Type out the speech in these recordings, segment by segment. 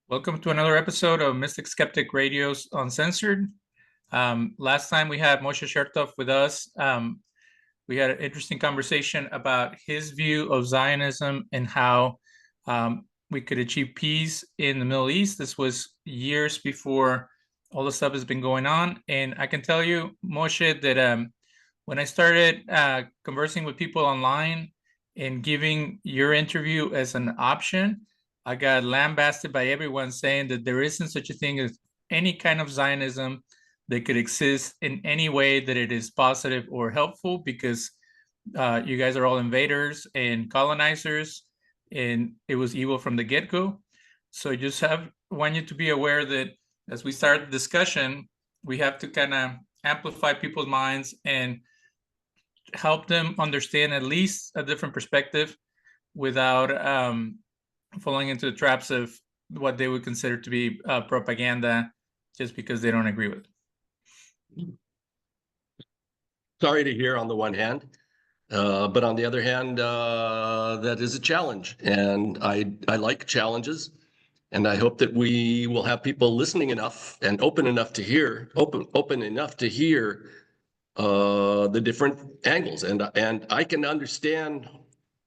Welcome to another episode of Mystic-Skeptic Radio's Uncensored. Last time we had Moshe Chertoff with us. We had an interesting conversation about his view of Zionism and how we could achieve peace in the Middle East. This was years before all the stuff has been going on. And I can tell you, Moshe, that when I started conversing with people online and giving your interview as an option, I got lambasted by everyone saying that there isn't such a thing as any kind of Zionism that could exist in any way that it is positive or helpful, because you guys are all invaders and colonizers, and it was evil from the get-go. So I want you to be aware that as we start the discussion, we have to kind of amplify people's minds and help them understand at least a different perspective without falling into the traps of what they would consider to be propaganda just because they don't agree with it. Sorry to hear on the one hand, but on the other hand, that is a challenge, and I like challenges, and I hope that we will have people listening enough and open enough to hear the different angles, and I can understand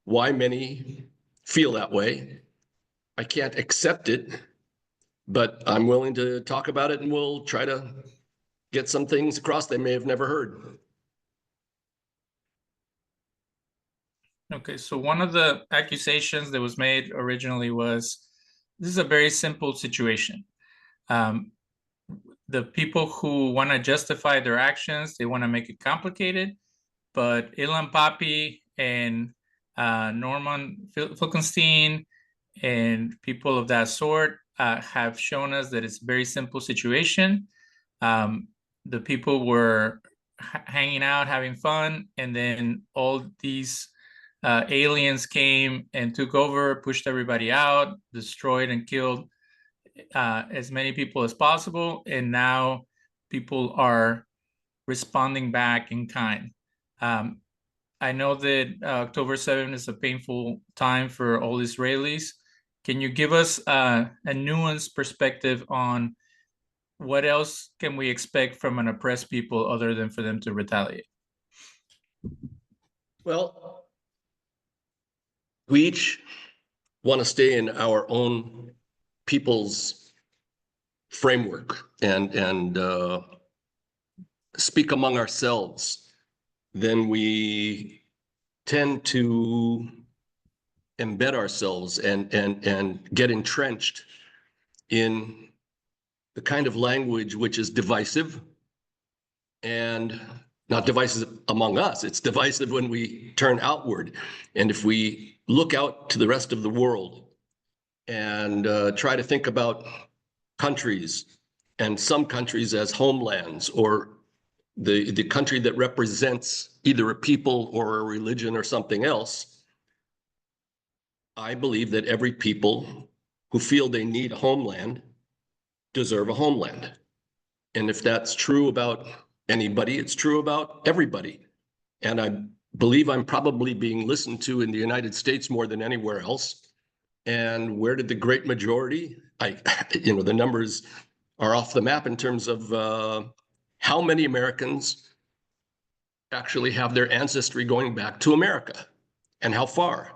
why many feel that way. I can't accept it, but I'm willing to talk about it, and we'll try to get some things across they may have never heard. Okay, so one of the accusations that was made originally was, this is a very simple situation. The people who want to justify their actions, they want to make it complicated, but Ilan Pappy and Norman Finkelstein and people of that sort have shown us that it's a very simple situation. The people were hanging out, having fun, and then all these aliens came and took over, pushed everybody out, destroyed and killed as many people as possible, and now people are responding back in kind. I know that October 7th is a painful time for all Israelis. Can you give us a nuanced perspective on what else can we expect from an oppressed people other than for them to retaliate? Well, we each want to stay in our own people's framework and speak among ourselves. Then we tend to embed ourselves and get entrenched in the kind of language which is divisive, and not divisive among us, it's divisive when we turn outward. And if we look out to the rest of the world and try to think about countries, and some countries as homelands, or the country that represents either a people or a religion or something else, I believe that every people who feel they need a homeland deserve a homeland. And if that's true about anybody, it's true about everybody. And I believe I'm probably being listened to in the United States more than anywhere else. And where did the great majority, the numbers are off the map in terms of how many Americans actually have their ancestry going back to America, and how far?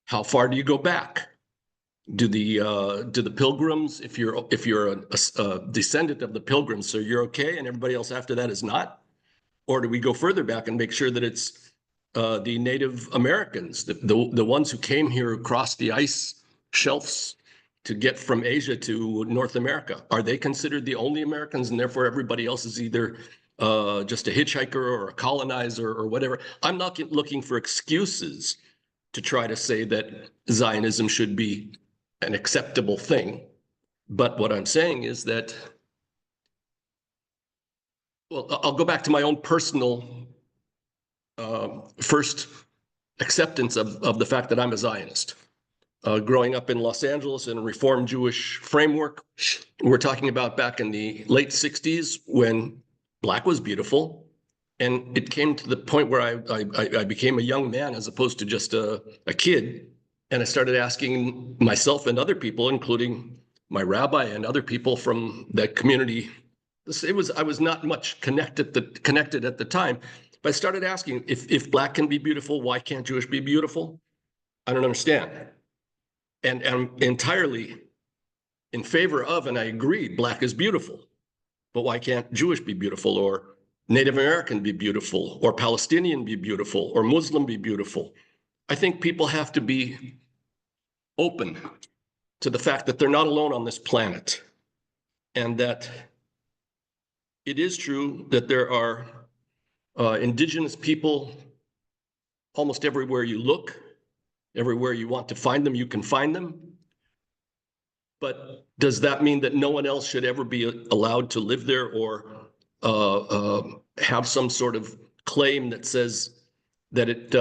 How far do you go back? Do the pilgrims, if you're a descendant of the pilgrims, so you're okay, and everybody else after that is not? Or do we go further back and make sure that it's the Native Americans, the ones who came here across the ice shelves to get from Asia to North America? Are they considered the only Americans, and therefore everybody else is either just a hitchhiker or a colonizer or whatever? I'm not looking for excuses to try to say that Zionism should be an acceptable thing. But what I'm saying is that, well, I'll go back to my own personal first acceptance of the fact that I'm a Zionist. Growing up in Los Angeles in a Reform Jewish framework, we're talking about back in the late 60s when Black was beautiful. And it came to the point where I became a young man as opposed to just a kid. And I started asking myself and other people, including my rabbi and other people from that community. I was not much connected at the time, but I started asking, if Black can be beautiful, why can't Jewish be beautiful? I don't understand. And I'm entirely in favor of, and I agree, Black is beautiful, but why can't Jewish be beautiful, or Native American be beautiful, or Palestinian be beautiful, or Muslim be beautiful? I think people have to be open to the fact that they're not alone on this planet, and that it is true that there are indigenous people almost everywhere you look. Everywhere you want to find them, you can find them. But does that mean that no one else should ever be allowed to live there, or have some sort of claim that says that it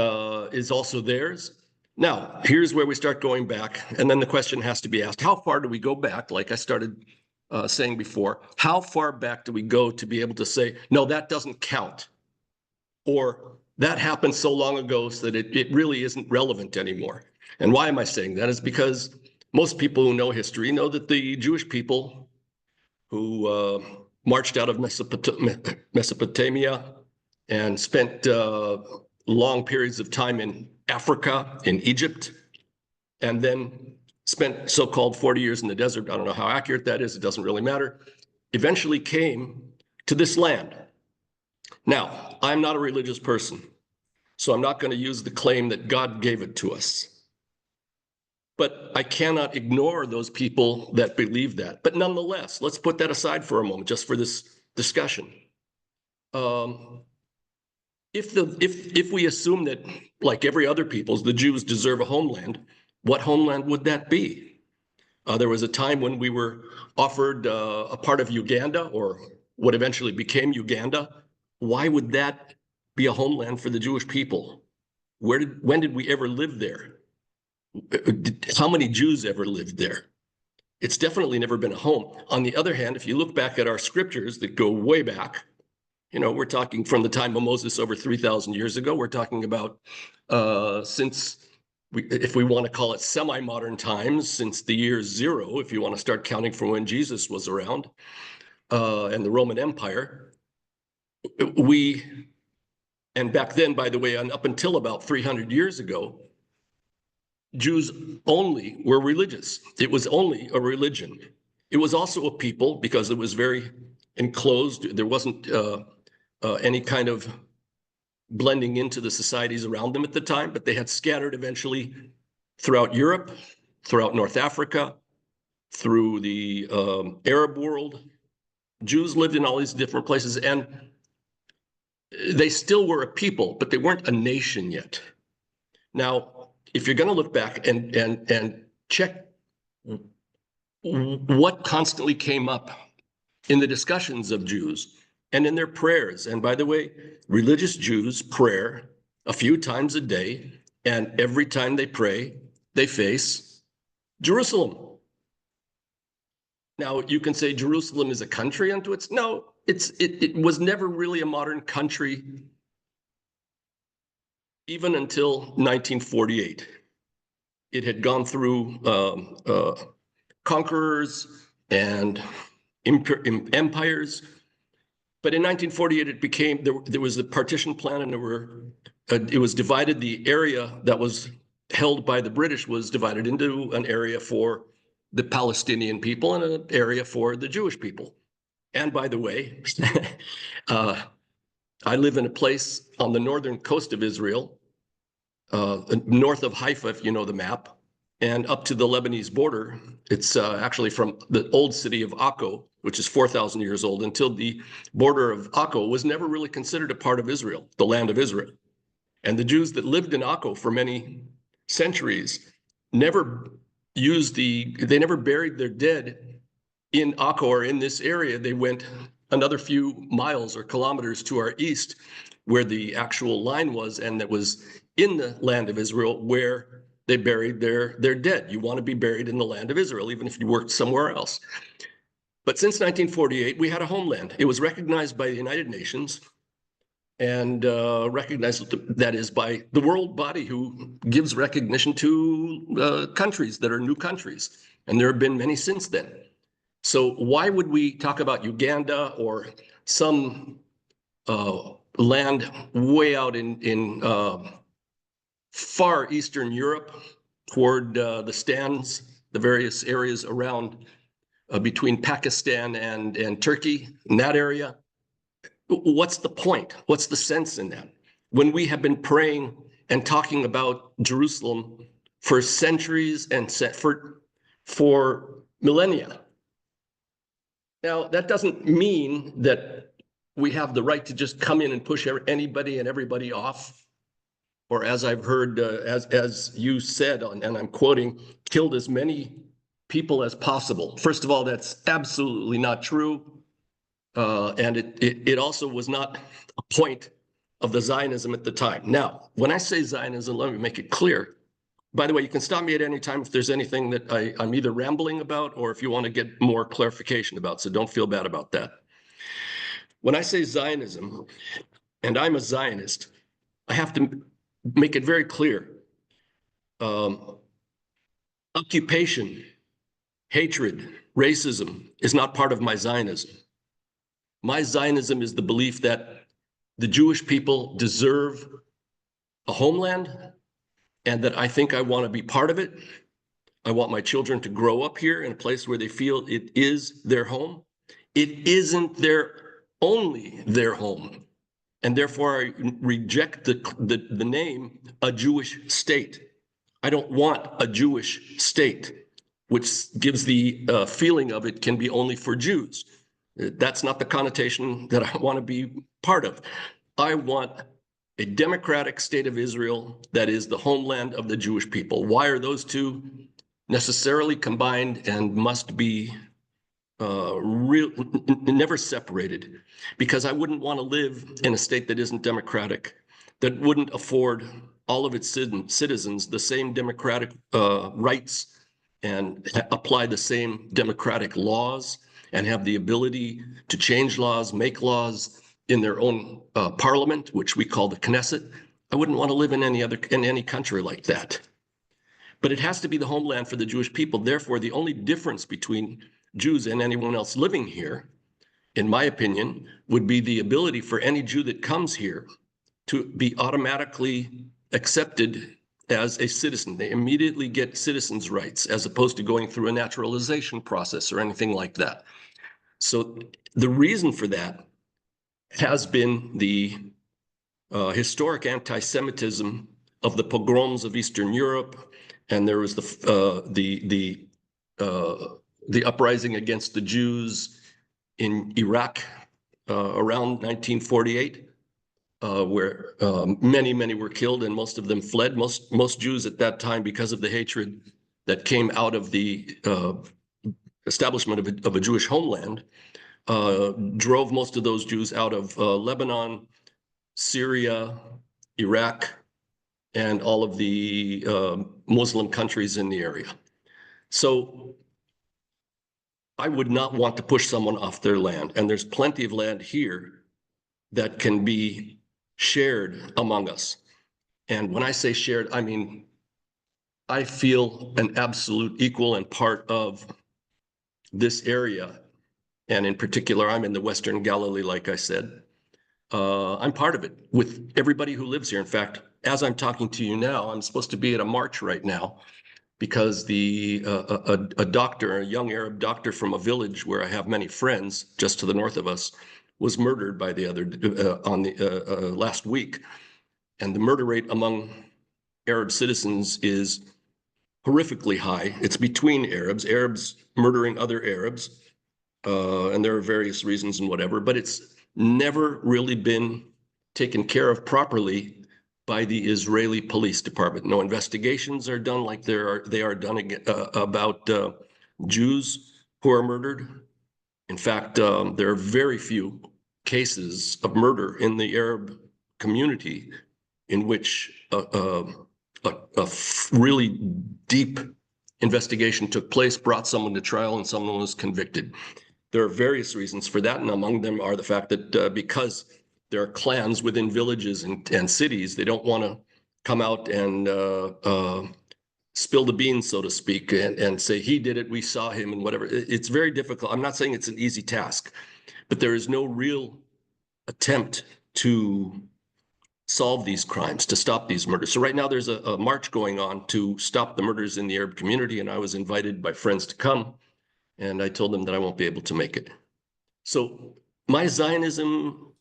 is also theirs? Now, here's where we start going back, and then the question has to be asked: how far do we go back? Like I started saying before, how far back do we go to be able to say, no, that doesn't count, or that happened so long ago so that it really isn't relevant anymore? And why am I saying that? Is because most people who know history know that the Jewish people who marched out of Mesopotamia and spent long periods of time in Africa, in Egypt, and then spent so-called 40 years in the desert. I don't know how accurate that is. It doesn't really matter. Eventually came to this land. Now, I'm not a religious person, so I'm not going to use the claim that God gave it to us. But I cannot ignore those people that believe that. But nonetheless, let's put that aside for a moment, just for this discussion. If we assume that, like every other peoples, the Jews deserve a homeland, what homeland would that be? There was a time when we were offered a part of Uganda, or what eventually became Uganda. Why would that be a homeland for the Jewish people? When did we ever live there? How many Jews ever lived there? It's definitely never been a home. On the other hand, if you look back at our scriptures that go way back, we're talking from the time of Moses over 3,000 years ago. We're talking about if we want to call it semi-modern times, since the year 0, if you want to start counting from when Jesus was around, and the Roman Empire. And back then, by the way, and up until about 300 years ago, Jews only were religious. It was only a religion. It was also a people, because it was very enclosed. There wasn't any kind of blending into the societies around them at the time, but they had scattered eventually throughout Europe, throughout North Africa, through the Arab world. Jews lived in all these different places, and they still were a people, but they weren't a nation yet. Now, if you're going to look back and check what constantly came up in the discussions of Jews and in their prayers, and by the way, religious Jews pray a few times a day, and every time they pray, they face Jerusalem. Now, you can say Jerusalem is a country unto itself. No, it was never really a modern country, even until 1948. It had gone through conquerors and empires. But in 1948, it became, there was a partition plan, and it was divided. The area that was held by the British was divided into an area for the Palestinian people and an area for the Jewish people. And by the way, I live in a place on the northern coast of Israel, north of Haifa, if you know the map, and up to the Lebanese border. It's actually from the old city of Akko, which is 4,000 years old, until the border of Akko was never really considered a part of Israel, the land of Israel. And the Jews that lived in Akko for many centuries never buried their dead in Akko or in this area. They went another few miles or kilometers to our east, where the actual line was, and that was in the land of Israel, where they buried their dead. You want to be buried in the land of Israel, even if you worked somewhere else. But since 1948, we had a homeland. It was recognized by the United Nations, and recognized, that is, by the world body who gives recognition to countries that are new countries. And there have been many since then. So why would we talk about Uganda or some land way out in far Eastern Europe toward the stands, the various areas around between Pakistan and Turkey, in that area? What's the point? What's the sense in that? When we have been praying and talking about Jerusalem for centuries and for millennia. Now, that doesn't mean that we have the right to just come in and push anybody and everybody off, or as I've heard, as you said, and I'm quoting, killed as many people as possible. First of all, that's absolutely not true. And it also was not a point of the Zionism at the time. Now, when I say Zionism, let me make it clear. By the way, you can stop me at any time if there's anything that I'm either rambling about or if you want to get more clarification about, so don't feel bad about that. When I say Zionism, and I'm a Zionist, I have to make it very clear. Occupation, hatred, racism is not part of my Zionism. My Zionism is the belief that the Jewish people deserve a homeland and that I think I want to be part of it. I want my children to grow up here in a place where they feel it is their home. It isn't only their home. And therefore I reject the name a Jewish state. I don't want a Jewish state, which gives the feeling of it can be only for Jews. That's not the connotation that I want to be part of. I want a democratic state of Israel that is the homeland of the Jewish people. Why are those two necessarily combined and must be never separated? Because I wouldn't want to live in a state that isn't democratic, that wouldn't afford all of its citizens the same democratic rights and apply the same democratic laws and have the ability to change laws, make laws in their own parliament, which we call the Knesset. I wouldn't want to live in any country like that. But it has to be the homeland for the Jewish people. Therefore, the only difference between Jews and anyone else living here, in my opinion, would be the ability for any Jew that comes here to be automatically accepted as a citizen. They immediately get citizens' rights as opposed to going through a naturalization process or anything like that. So the reason for that has been the historic anti-Semitism of the pogroms of Eastern Europe, and there was the uprising against the Jews in Iraq around 1948, where many were killed and most of them fled. Most Jews at that time, because of the hatred that came out of the establishment of a Jewish homeland, drove most of those Jews out of Lebanon, Syria, Iraq, and all of the Muslim countries in the area. So I would not want to push someone off their land. And there's plenty of land here that can be shared among us. And when I say shared, I mean, I feel an absolute equal and part of this area. And in particular, I'm in the Western Galilee, like I said. I'm part of it with everybody who lives here. In fact, as I'm talking to you now, I'm supposed to be at a march right now because a doctor, a young Arab doctor from a village where I have many friends just to the north of us, was murdered by last week. And the murder rate among Arab citizens is horrifically high. It's between Arabs murdering other Arabs. And there are various reasons and whatever, but it's never really been taken care of properly by the Israeli police department. No investigations are done like they are done about Jews who are murdered. In fact, there are very few cases of murder in the Arab community in which a really deep investigation took place, brought someone to trial, and someone was convicted. There are various reasons for that, and among them are the fact that because there are clans within villages and cities, they don't want to come out and spill the beans, so to speak, and say he did it, we saw him, and whatever. It's very difficult. I'm not saying it's an easy task, but there is no real attempt to solve these crimes, to stop these murders. So right now there's a march going on to stop the murders in the Arab community, and I was invited by friends to come, and I told them that I won't be able to make it. So my Zionism,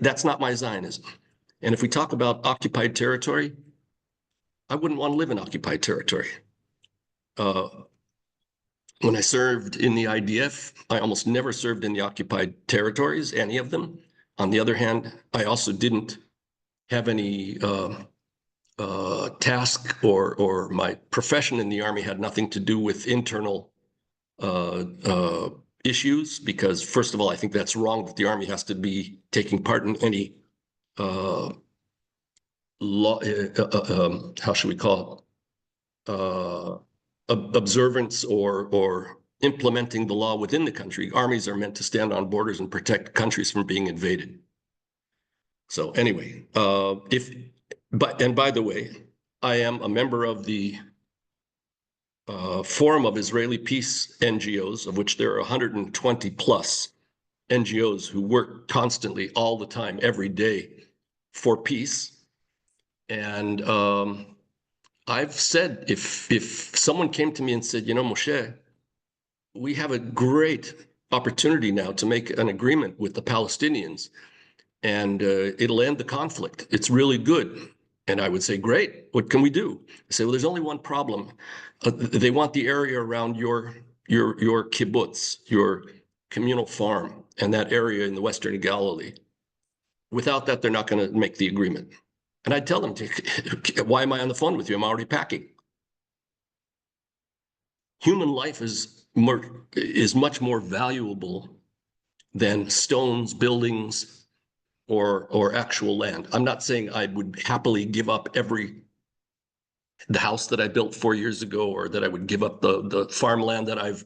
that's not my Zionism. And if we talk about occupied territory, I wouldn't want to live in occupied territory. When I served in the IDF, I almost never served in the occupied territories, any of them. On the other hand, I also didn't have any task, or my profession in the Army had nothing to do with internal issues, because first of all, I think that's wrong, that the Army has to be taking part in any law, how should we call it? Observance or implementing the law within the country. Armies are meant to stand on borders and protect countries from being invaded. So anyway, and by the way, I am a member of the Forum of Israeli Peace NGOs, of which there are 120 plus NGOs who work constantly, all the time, every day for peace. And I've said, if someone came to me and said, Moshe, we have a great opportunity now to make an agreement with the Palestinians, and it'll end the conflict. It's really good. And I would say, great, what can we do? I say, well, there's only one problem. They want the area around your kibbutz, your communal farm, and that area in the Western Galilee. Without that, they're not going to make the agreement. And I'd tell them, why am I on the phone with you? I'm already packing. Human life is much more valuable than stones, buildings, or actual land. I'm not saying I would happily give up the house that I built 4 years ago, or that I would give up the farmland that I've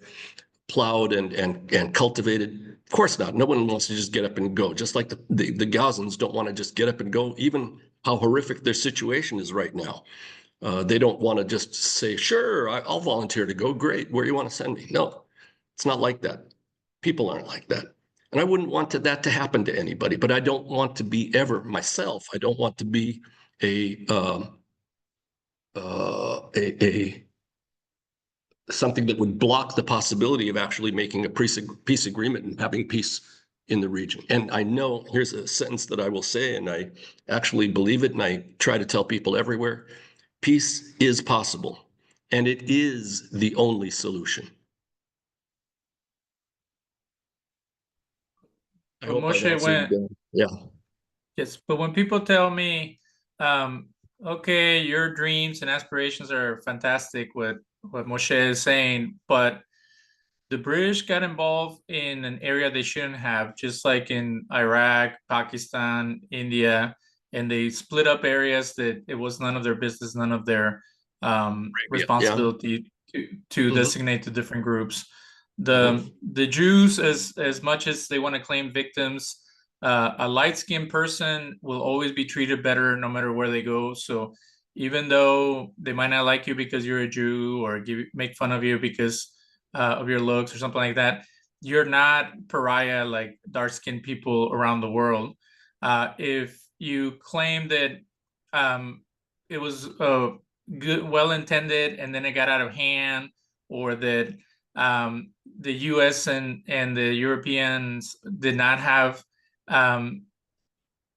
plowed and cultivated. Of course not. No one wants to just get up and go. Just like the Gazans don't want to just get up and go, even how horrific their situation is right now. They don't want to just say, sure, I'll volunteer to go. Great. Where do you want to send me? No, it's not like that. People aren't like that. And I wouldn't want that to happen to anybody, but I don't want to be ever myself. I don't want to be something that would block the possibility of actually making a peace agreement and having peace in the region. And I know, here's a sentence that I will say, and I actually believe it, and I try to tell people everywhere: peace is possible, and it is the only solution. I But hope I've Moshe, answered. Yeah. yes, but when people tell me, okay, your dreams and aspirations are fantastic, what Moshe is saying, but the British got involved in an area they shouldn't have, just like in Iraq, Pakistan, India, and they split up areas that it was none of their business, none of their responsibility to designate to different groups. The Jews, as much as they want to claim victims, a light-skinned person will always be treated better no matter where they go. So even though they might not like you because you're a Jew, or make fun of you because of your looks or something like that, you're not pariah like dark-skinned people around the world. If you claim that it was good, well-intended, and then it got out of hand, or that the U.S. and the Europeans did not have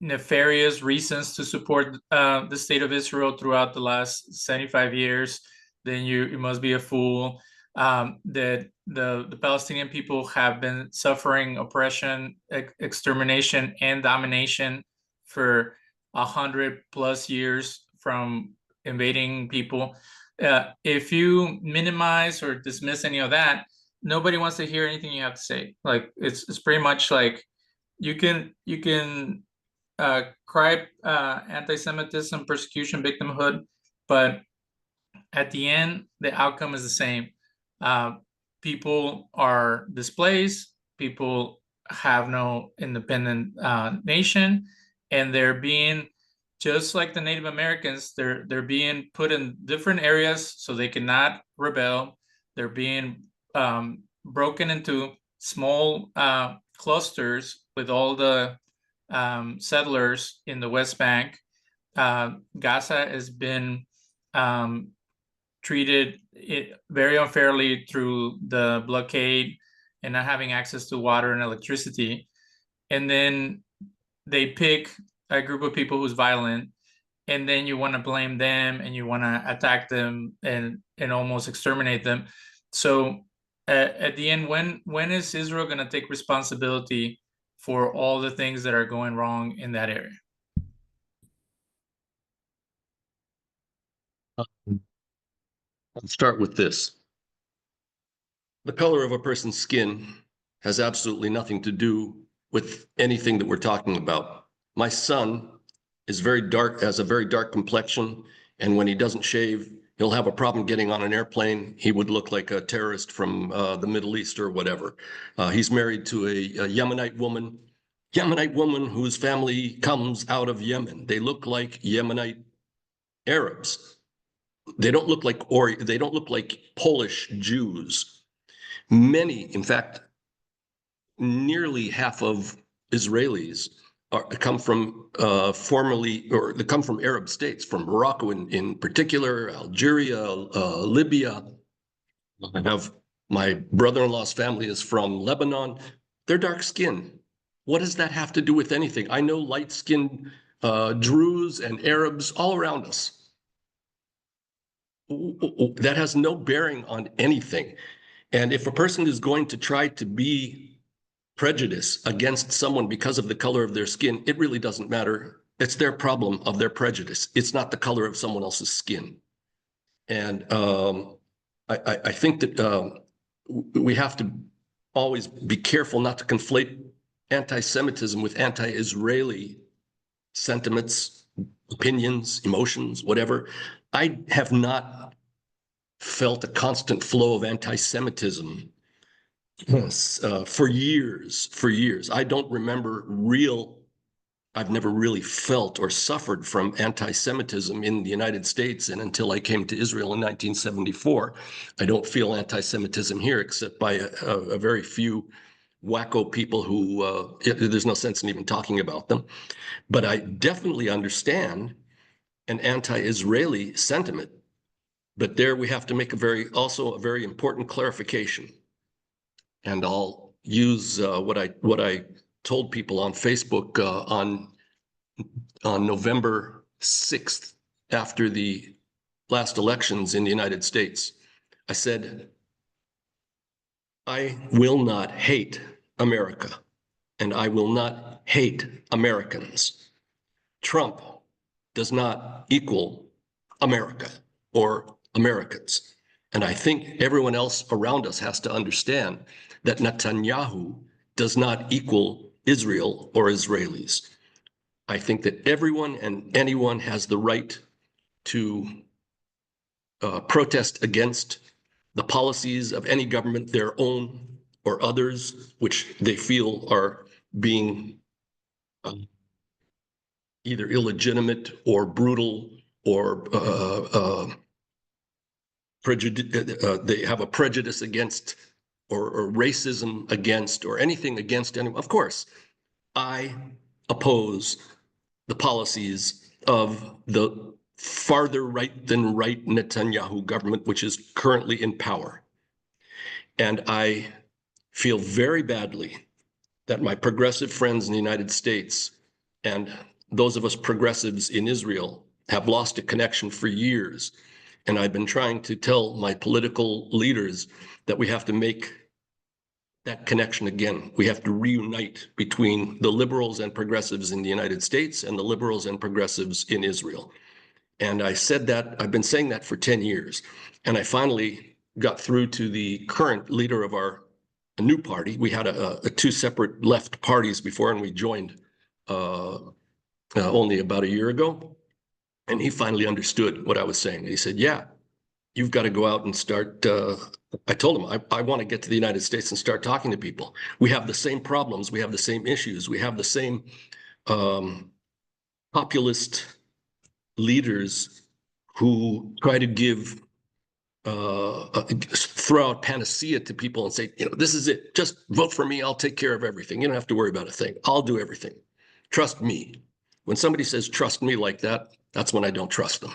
nefarious reasons to support the state of Israel throughout the last 75 years, then you must be a fool. That the Palestinian people have been suffering oppression, extermination, and domination for 100+ years from invading people. If you minimize or dismiss any of that, nobody wants to hear anything you have to say. Like it's pretty much like you can cry anti-Semitism, persecution, victimhood, but at the end, the outcome is the same. People are displaced, people have no independent nation, and they're being just like the Native Americans, they're being put in different areas so they cannot rebel. They're being broken into small clusters with all the settlers in the West Bank. Gaza has been treated very unfairly through the blockade and not having access to water and electricity. And then they pick a group of people who's violent, and then you want to blame them and you want to attack them and almost exterminate them. So at the end, when is Israel going to take responsibility for all the things that are going wrong in that area? I'll start with this. The color of a person's skin has absolutely nothing to do with anything that we're talking about. My son is very dark, has a very dark complexion, and when he doesn't shave, he'll have a problem getting on an airplane. He would look like a terrorist from the Middle East or whatever. He's married to a Yemenite woman whose family comes out of Yemen. They look like Yemenite Arabs. They don't look like Polish Jews. Many, in fact, nearly half of Israelis come from they come from Arab states, from Morocco in particular, Algeria, Libya. I have my brother-in-law's family is from Lebanon. They're dark skinned. What does that have to do with anything? I know light-skinned Druze and Arabs all around us. That has no bearing on anything. And if a person is going to try to be prejudiced against someone because of the color of their skin, it really doesn't matter. It's their problem of their prejudice. It's not the color of someone else's skin. And I think that we have to always be careful not to conflate anti-Semitism with anti-Israeli sentiments, opinions, emotions, whatever. I have not felt a constant flow of anti-Semitism for years. I don't remember I've never really felt or suffered from anti-Semitism in the United States. And until I came to Israel in 1974, I don't feel anti-Semitism here except by a very few wacko people who there's no sense in even talking about them. But I definitely understand an anti-Israeli sentiment. But there we have to make also a very important clarification. And I'll use what I told people on Facebook on November 6th, after the last elections in the United States. I said, I will not hate America, and I will not hate Americans. Trump does not equal America or Americans. And I think everyone else around us has to understand that Netanyahu does not equal Israel or Israelis. I think that everyone and anyone has the right to protest against the policies of any government, their own or others, which they feel are being either illegitimate or brutal or they have a prejudice against or racism against or anything against anyone. Of course, I oppose the policies of the farther right than right Netanyahu government, which is currently in power. And I feel very badly that my progressive friends in the United States and those of us progressives in Israel have lost a connection for years. And I've been trying to tell my political leaders that we have to make that connection again. We have to reunite between the liberals and progressives in the United States and the liberals and progressives in Israel. And I said that, I've been saying that for 10 years. And I finally got through to the current leader of our new party. We had a two separate left parties before, and we joined only about a year ago. And he finally understood what I was saying. He said, yeah, you've got to go out and start. I told him, I want to get to the United States and start talking to people. We have the same problems. We have the same issues. We have the same populist leaders who try to give throw out panacea to people and say, this is it. Just vote for me. I'll take care of everything. You don't have to worry about a thing. I'll do everything. Trust me. When somebody says trust me like that, that's when I don't trust them.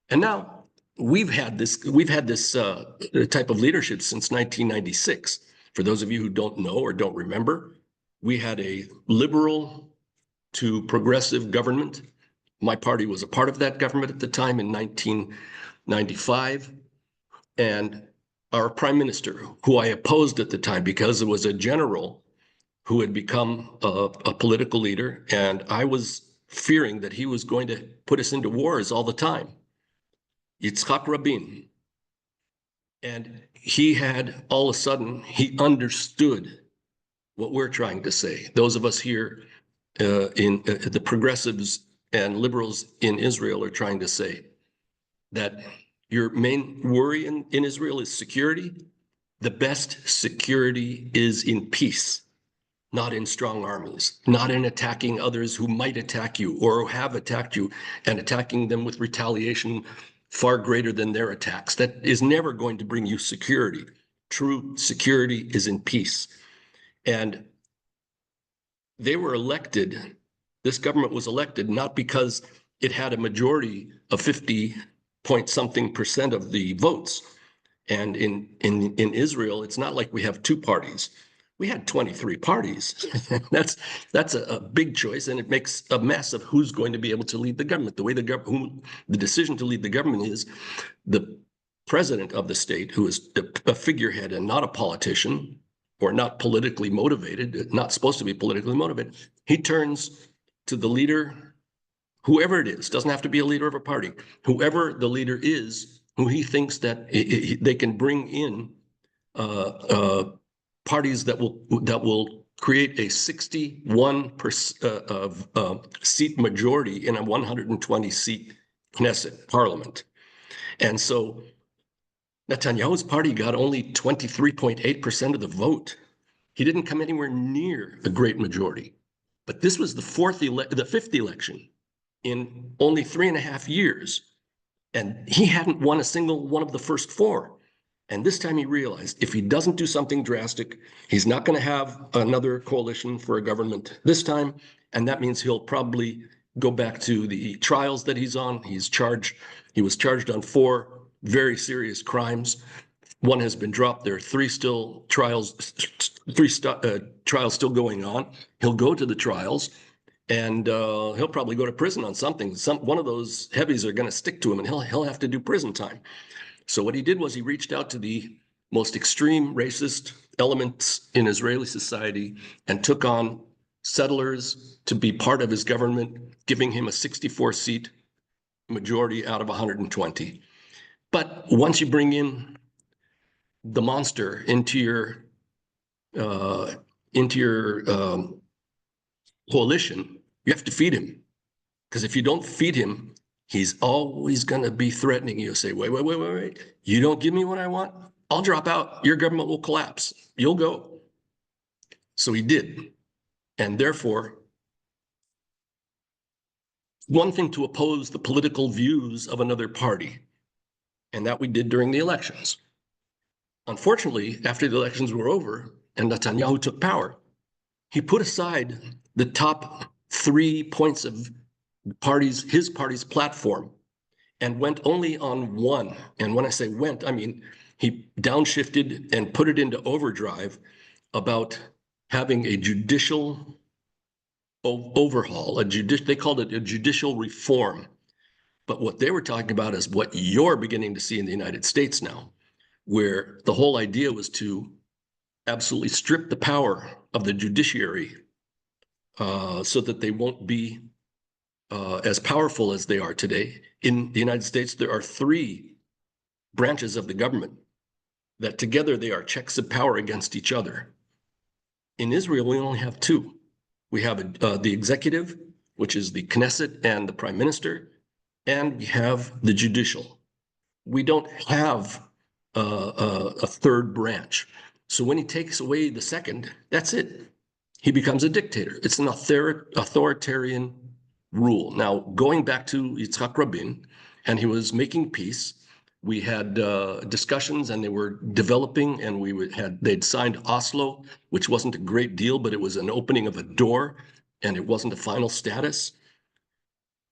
And now we've had this type of leadership since 1996. For those of you who don't know or don't remember, we had a liberal to progressive government. My party was a part of that government at the time in 1995. And our prime minister, who I opposed at the time because it was a general who had become a political leader, and I was fearing that he was going to put us into wars all the time, Yitzhak Rabin. And he had, all of a sudden, he understood what we're trying to say. Those of us here in the progressives and liberals in Israel are trying to say that your main worry in Israel is security. The best security is in peace, not in strong armies, not in attacking others who might attack you or who have attacked you and attacking them with retaliation far greater than their attacks. That is never going to bring you security. True security is in peace. And they were elected, this government was elected not because it had a majority of 50-point-something% of the votes. And in Israel, it's not like we have two parties. We had 23 parties. That's a big choice, and it makes a mess of who's going to be able to lead the government. The way the decision to lead the government is the president of the state, who is a figurehead and not a politician or not politically motivated, not supposed to be politically motivated. He turns to the leader, whoever it is, doesn't have to be a leader of a party, whoever the leader is, who he thinks that they can bring in parties that will create a 61% seat majority in a 120-seat Knesset parliament. And so Netanyahu's party got only 23.8% of the vote. He didn't come anywhere near a great majority. But this was the fifth election in only 3.5 years. And he hadn't won a single one of the first four. And this time he realized if he doesn't do something drastic, he's not going to have another coalition for a government this time. And that means he'll probably go back to the trials that he's on. He was charged on 4 very serious crimes. One has been dropped. There are 3 trials still going on. He'll go to the trials. And he'll probably go to prison on something. One of those heavies are going to stick to him, and he'll have to do prison time. So what he did was he reached out to the most extreme racist elements in Israeli society and took on settlers to be part of his government, giving him a 64-seat majority out of 120. But once you bring in the monster into your coalition, you have to feed him. Because if you don't feed him, he's always going to be threatening you. Say, wait. You don't give me what I want, I'll drop out. Your government will collapse. You'll go. So he did. And therefore, one thing to oppose the political views of another party. And that we did during the elections. Unfortunately, after the elections were over and Netanyahu took power, he put aside the top 3 points of his party's platform and went only on one. And when I say went, I mean he downshifted and put it into overdrive about having a judicial overhaul, they called it a judicial reform. But what they were talking about is what you're beginning to see in the United States now, where the whole idea was to absolutely strip the power of the judiciary so that they won't be as powerful as they are today. In the United States, there are 3 branches of the government that together they are checks of power against each other. In Israel, we only have 2. We have the executive, which is the Knesset and the prime minister, and we have the judicial. We don't have a third branch. So when he takes away the second, that's it. He becomes a dictator. It's an authoritarian rule. Now, going back to Yitzhak Rabin, and he was making peace. We had discussions, and they were developing, and they'd signed Oslo, which wasn't a great deal, but it was an opening of a door, and it wasn't a final status.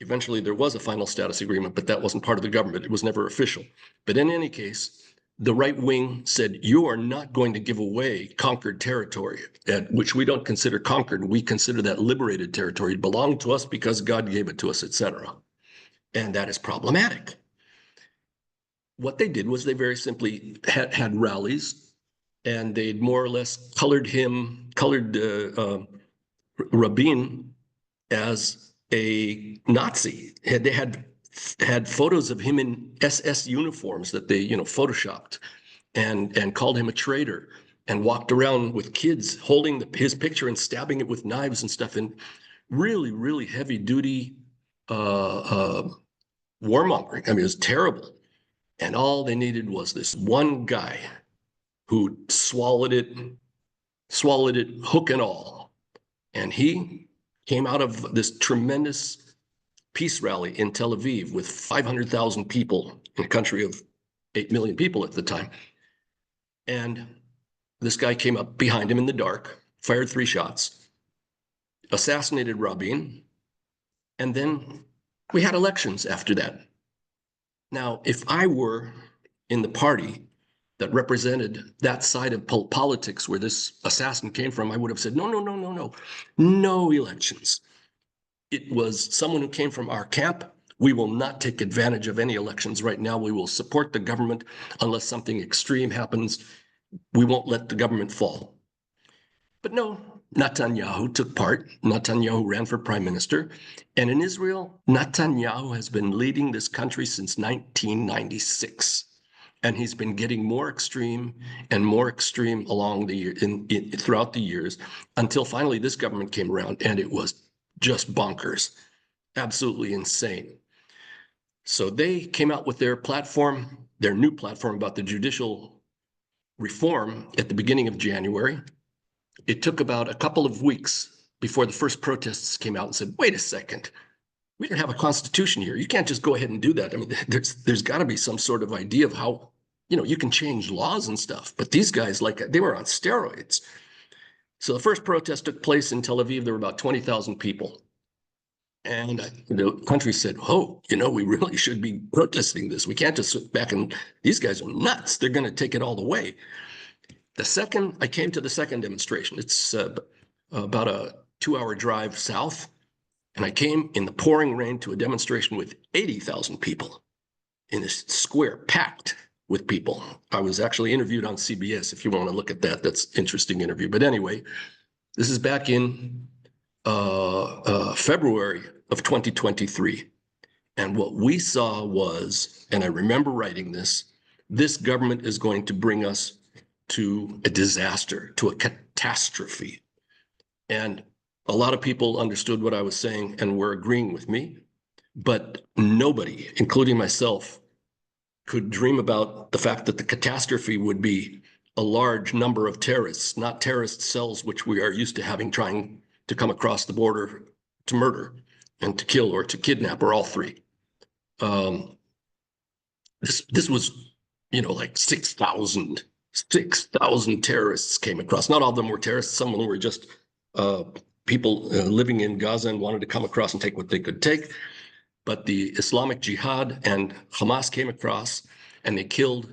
Eventually, there was a final status agreement, but that wasn't part of the government. It was never official. But in any case, the right wing said, you are not going to give away conquered territory, which we don't consider conquered. We consider that liberated territory. It belonged to us because God gave it to us, etc. And that is problematic. What they did was they very simply had rallies, and they'd more or less colored Rabin as a Nazi. They had photos of him in SS uniforms that they, photoshopped, and called him a traitor, and walked around with kids holding his picture and stabbing it with knives and stuff, and really, really heavy duty warmongering. I mean, it was terrible. And all they needed was this one guy who swallowed it hook and all. And he came out of this tremendous peace rally in Tel Aviv with 500,000 people in a country of 8 million people at the time. And this guy came up behind him in the dark, fired 3 shots, assassinated Rabin, and then we had elections after that. Now, if I were in the party that represented that side of politics where this assassin came from, I would have said, no elections. It was someone who came from our camp. We will not take advantage of any elections right now. We will support the government unless something extreme happens. We won't let the government fall. But no, Netanyahu took part. Netanyahu ran for prime minister. And in Israel, Netanyahu has been leading this country since 1996. And he's been getting more extreme and more extreme along the throughout the years, until finally this government came around, and it was just bonkers, absolutely insane. So they came out with their platform, their new platform about the judicial reform at the beginning of January. It took about a couple of weeks before the first protests came out and said, wait a second, we don't have a constitution here. You can't just go ahead and do that. I mean, there's got to be some sort of idea of how, you can change laws and stuff. But these guys, they were on steroids. So the first protest took place in Tel Aviv. There were about 20,000 people. And the country said, we really should be protesting this. We can't just sit back and, these guys are nuts. They're going to take it all the way. I came to the second demonstration. It's about a 2-hour drive south. And I came in the pouring rain to a demonstration with 80,000 people in a square packed with people. I was actually interviewed on CBS. If you want to look at that, that's an interesting interview. But anyway, this is back in February of 2023. And what we saw was, and I remember writing this government is going to bring us to a disaster, to a catastrophe. And a lot of people understood what I was saying and were agreeing with me, but nobody, including myself, could dream about the fact that the catastrophe would be a large number of terrorists, not terrorist cells, which we are used to having, trying to come across the border to murder and to kill or to kidnap, or all three. This was, like 6,000 terrorists came across. Not all of them were terrorists. Some of them were just people living in Gaza and wanted to come across and take what they could take. But the Islamic Jihad and Hamas came across, and they killed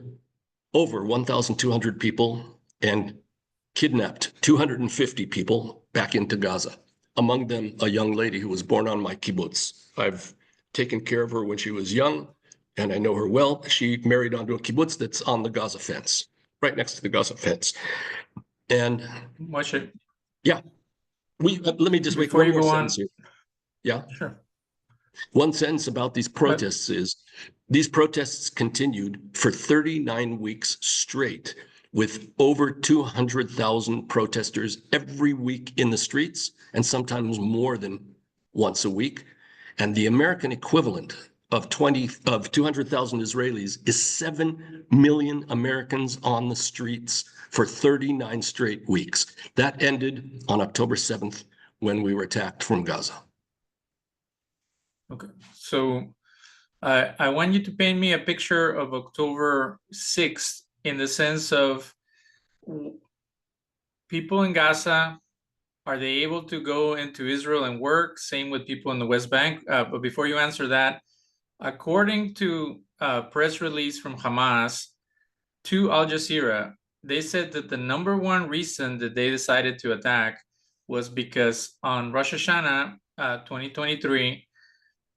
over 1,200 people and kidnapped 250 people back into Gaza. Among them, a young lady who was born on my kibbutz. I've taken care of her when she was young, and I know her well. She married onto a kibbutz that's on the Gaza fence, right next to the Gaza fence. And Moshe, yeah, let me just make before one you more go sentence on, here. Yeah. sure. One sentence about these protests is, these protests continued for 39 weeks straight, with over 200,000 protesters every week in the streets, and sometimes more than once a week. And the American equivalent of 200,000 Israelis is 7 million Americans on the streets for 39 straight weeks. That ended on October 7th when we were attacked from Gaza. Okay, so I want you to paint me a picture of October 6th in the sense of people in Gaza. Are they able to go into Israel and work? Same with people in the West Bank. But before you answer that, according to a press release from Hamas to Al Jazeera, they said that the number one reason that they decided to attack was because on Rosh Hashanah 2023,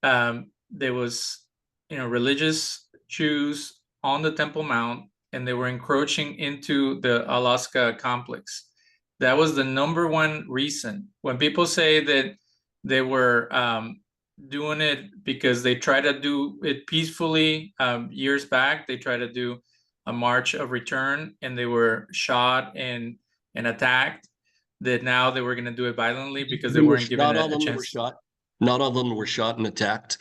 there was, religious Jews on the Temple Mount, and they were encroaching into the Alaska complex. That was the number one reason. When people say that they were doing it because they try to do it peacefully, years back, they tried to do a march of return, and they were shot and attacked. That now they were going to do it violently because they weren't given Not all of a them were chance. shot. Not all of them were shot and attacked.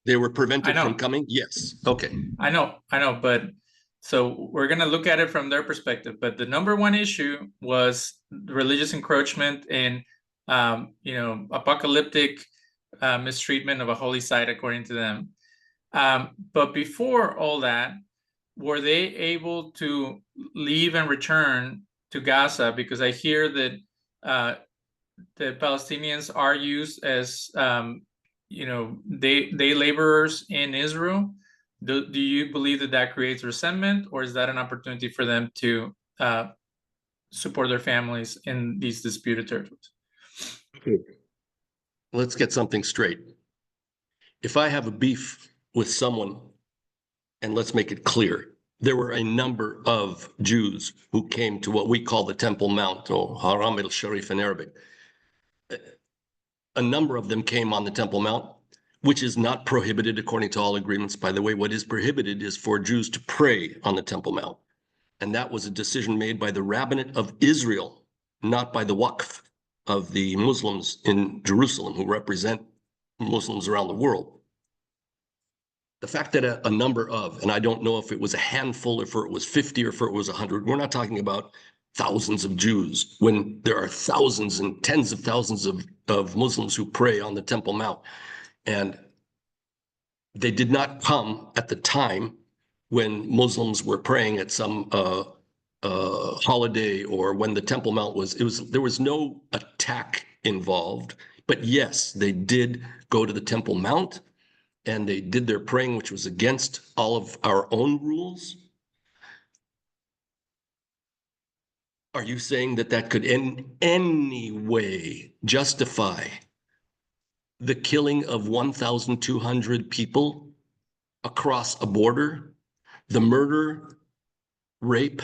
They were prevented from coming. Yes. Okay. I know, but so we're going to look at it from their perspective. But the number one issue was religious encroachment and, apocalyptic mistreatment of a holy site, according to them. But before all that, were they able to leave and return to Gaza? Because I hear that the Palestinians are used as, day laborers in Israel. Do you believe that that creates resentment, or is that an opportunity for them to support their families in these disputed territories? Let's get something straight. If I have a beef with someone, and let's make it clear, there were a number of Jews who came to what we call the Temple Mount, or Haram el-Sharif in Arabic. A number of them came on the Temple Mount, which is not prohibited according to all agreements. By the way, what is prohibited is for Jews to pray on the Temple Mount. And that was a decision made by the Rabbinate of Israel, not by the Waqf of the Muslims in Jerusalem, who represent Muslims around the world. The fact that a number of, and I don't know if it was a handful, if it was 50, or if it was 100, we're not talking about thousands of Jews, when there are thousands and tens of thousands of Muslims who pray on the Temple Mount. And they did not come at the time when Muslims were praying at some holiday, or when the Temple Mount there was no attack involved. But yes, they did go to the Temple Mount, and they did their praying, which was against all of our own rules. Are you saying that that could in any way justify the killing of 1,200 people across a border, the murder, rape,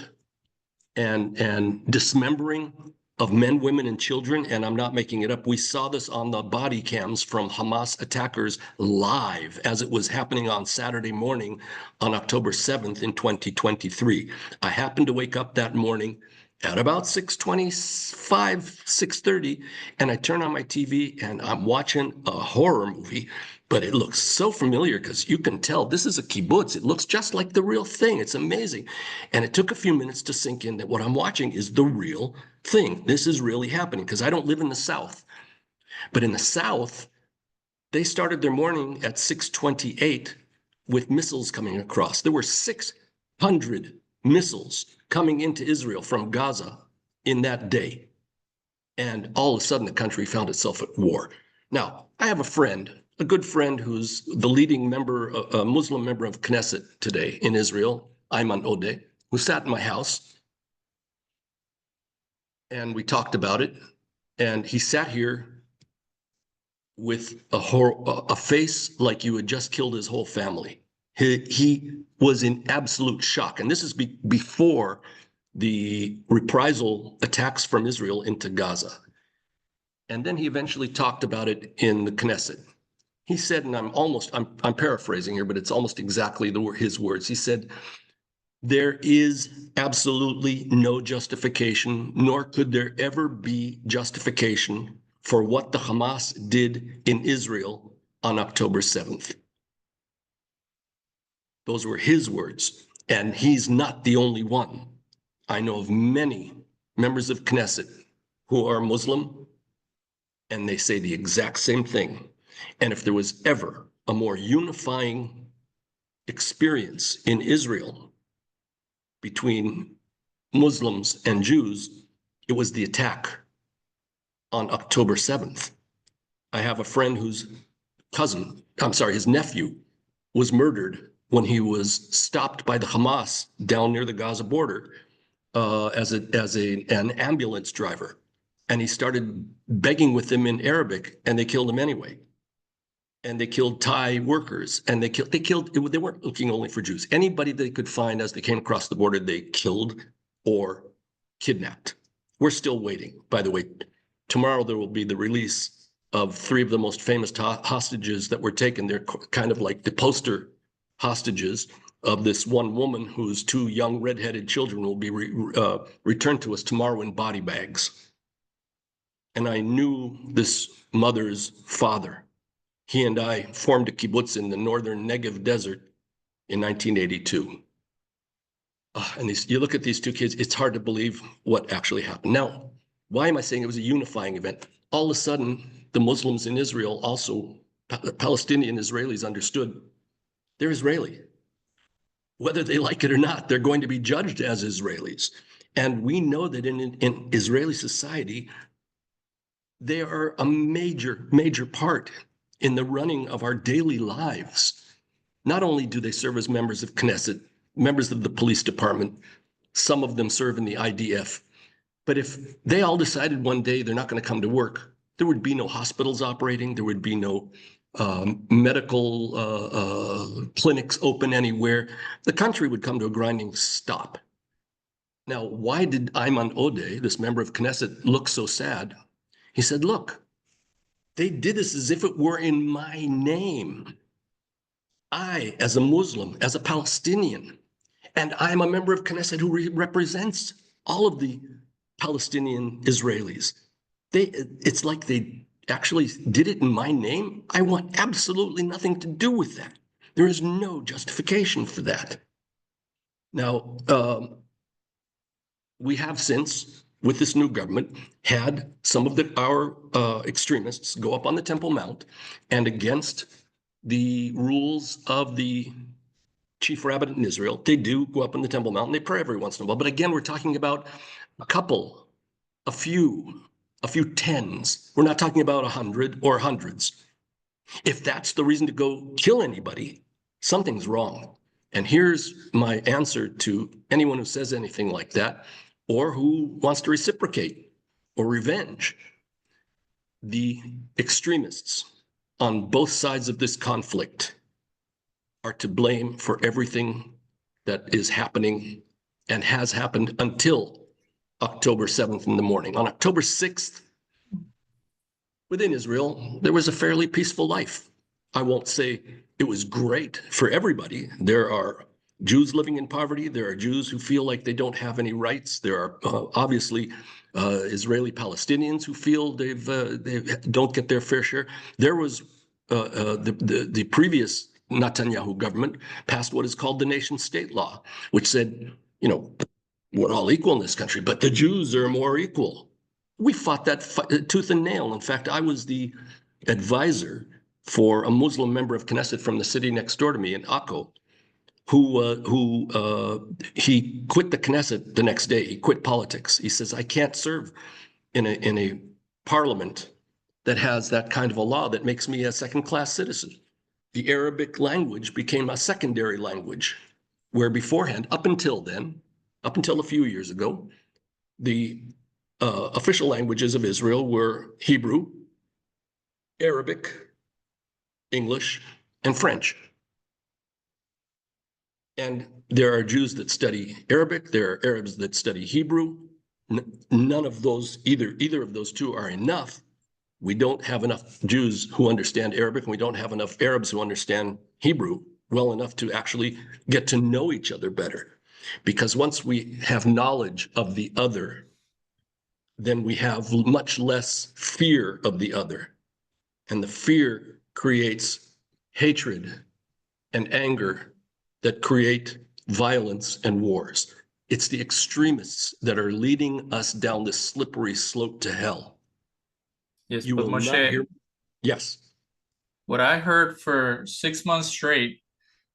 and dismembering of men, women, and children? And I'm not making it up. We saw this on the body cams from Hamas attackers live as it was happening on Saturday morning on October 7th in 2023. I happened to wake up that morning at about 6:25, 6:30, and I turn on my TV and I'm watching a horror movie, but it looks so familiar because you can tell this is a kibbutz. It looks just like the real thing. It's amazing. And it took a few minutes to sink in that what I'm watching is the real thing. This is really happening, because I don't live in the South. But in the South, they started their morning at 6:28 with missiles coming across. There were 600 missiles coming into Israel from Gaza in that day. And all of a sudden, the country found itself at war. Now, I have a good friend who's the leading member, a Muslim member of Knesset today in Israel, Ayman Odeh, who sat in my house. And we talked about it. And he sat here with a face like you had just killed his whole family. He was in absolute shock. And this is before the reprisal attacks from Israel into Gaza. And then he eventually talked about it in the Knesset. He said, and I'm paraphrasing here, but it's almost exactly his words. He said, there is absolutely no justification, nor could there ever be justification for what the Hamas did in Israel on October 7th. Those were his words, and he's not the only one. I know of many members of Knesset who are Muslim, and they say the exact same thing. And if there was ever a more unifying experience in Israel between Muslims and Jews, it was the attack on October 7th. I have a friend whose his nephew was murdered when he was stopped by the Hamas down near the Gaza border as an ambulance driver. And he started begging with them in Arabic, and they killed him anyway. And they killed Thai workers, and they weren't looking only for Jews. Anybody they could find as they came across the border, they killed or kidnapped. We're still waiting. By the way, tomorrow there will be the release of 3 of the most famous hostages that were taken. They're kind of like the poster hostages of this one woman whose 2 young redheaded children will be returned to us tomorrow in body bags. And I knew this mother's father. He and I formed a kibbutz in the northern Negev desert in 1982. And you look at these 2 kids, it's hard to believe what actually happened. Now, why am I saying it was a unifying event? All of a sudden, the Muslims in Israel, also Palestinian Israelis, understood they're Israeli. Whether they like it or not, they're going to be judged as Israelis. And we know that in Israeli society, they are a major, major part in the running of our daily lives. Not only do they serve as members of Knesset, members of the police department, some of them serve in the IDF, but if they all decided one day they're not going to come to work, there would be no hospitals operating, there would be no medical clinics open anywhere. The country would come to a grinding stop. Now, why did Ayman Odeh, this member of Knesset, look so sad? He said, look, they did this as if it were in my name. I, as a Muslim, as a Palestinian, and I'm a member of Knesset who represents all of the Palestinian Israelis. It's like they actually did it in my name. I want absolutely nothing to do with that. There is no justification for that. Now, we have since, with this new government, had some of our extremists go up on the Temple Mount and against the rules of the chief rabbinate in Israel, they do go up on the Temple Mount and they pray every once in a while. But again, we're talking about a few tens. We're not talking about 100 or hundreds. If that's the reason to go kill anybody, something's wrong. And here's my answer to anyone who says anything like that, or who wants to reciprocate or revenge. The extremists on both sides of this conflict are to blame for everything that is happening and has happened until October 7th in the morning. On October 6th, within Israel, there was a fairly peaceful life. I won't say it was great for everybody. There are Jews living in poverty. There are Jews who feel like they don't have any rights. There are obviously Israeli Palestinians who feel they don't get their fair share. There was the previous Netanyahu government passed what is called the nation-state law, which said, you know, we're all equal in this country, but the Jews are more equal. We fought that tooth and nail. In fact, I was the advisor for a Muslim member of Knesset from the city next door to me in Akko, he quit the Knesset the next day. He quit politics. He says, I can't serve in a parliament that has that kind of a law that makes me a second-class citizen. The Arabic language became a secondary language, where beforehand, up until a few years ago, the official languages of Israel were Hebrew, Arabic, English, and French. And there are Jews that study Arabic, there are Arabs that study Hebrew. None of those, either of those two are enough. We don't have enough Jews who understand Arabic, and we don't have enough Arabs who understand Hebrew well enough to actually get to know each other better. Because once we have knowledge of the other, then we have much less fear of the other. And the fear creates hatred and anger that create violence and wars. It's the extremists that are leading us down this slippery slope to hell. Yes, You but will not Moshe, hear. Yes. what I heard for 6 months straight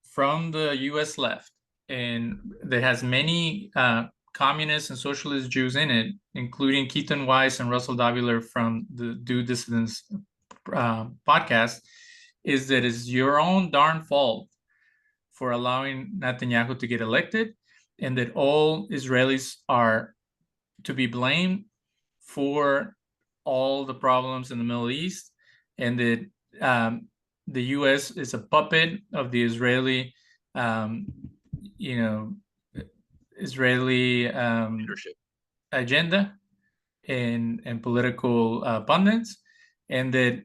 from the US left, and that has many communist and socialist Jews in it, including Keaton Weiss and Russell Daviler from the Do Dissidents podcast, is that it's your own darn fault for allowing Netanyahu to get elected, and that all Israelis are to be blamed for all the problems in the Middle East, and that the U.S. is a puppet of the Israeli, you know, Israeli Leadership. agenda and political pundits, and that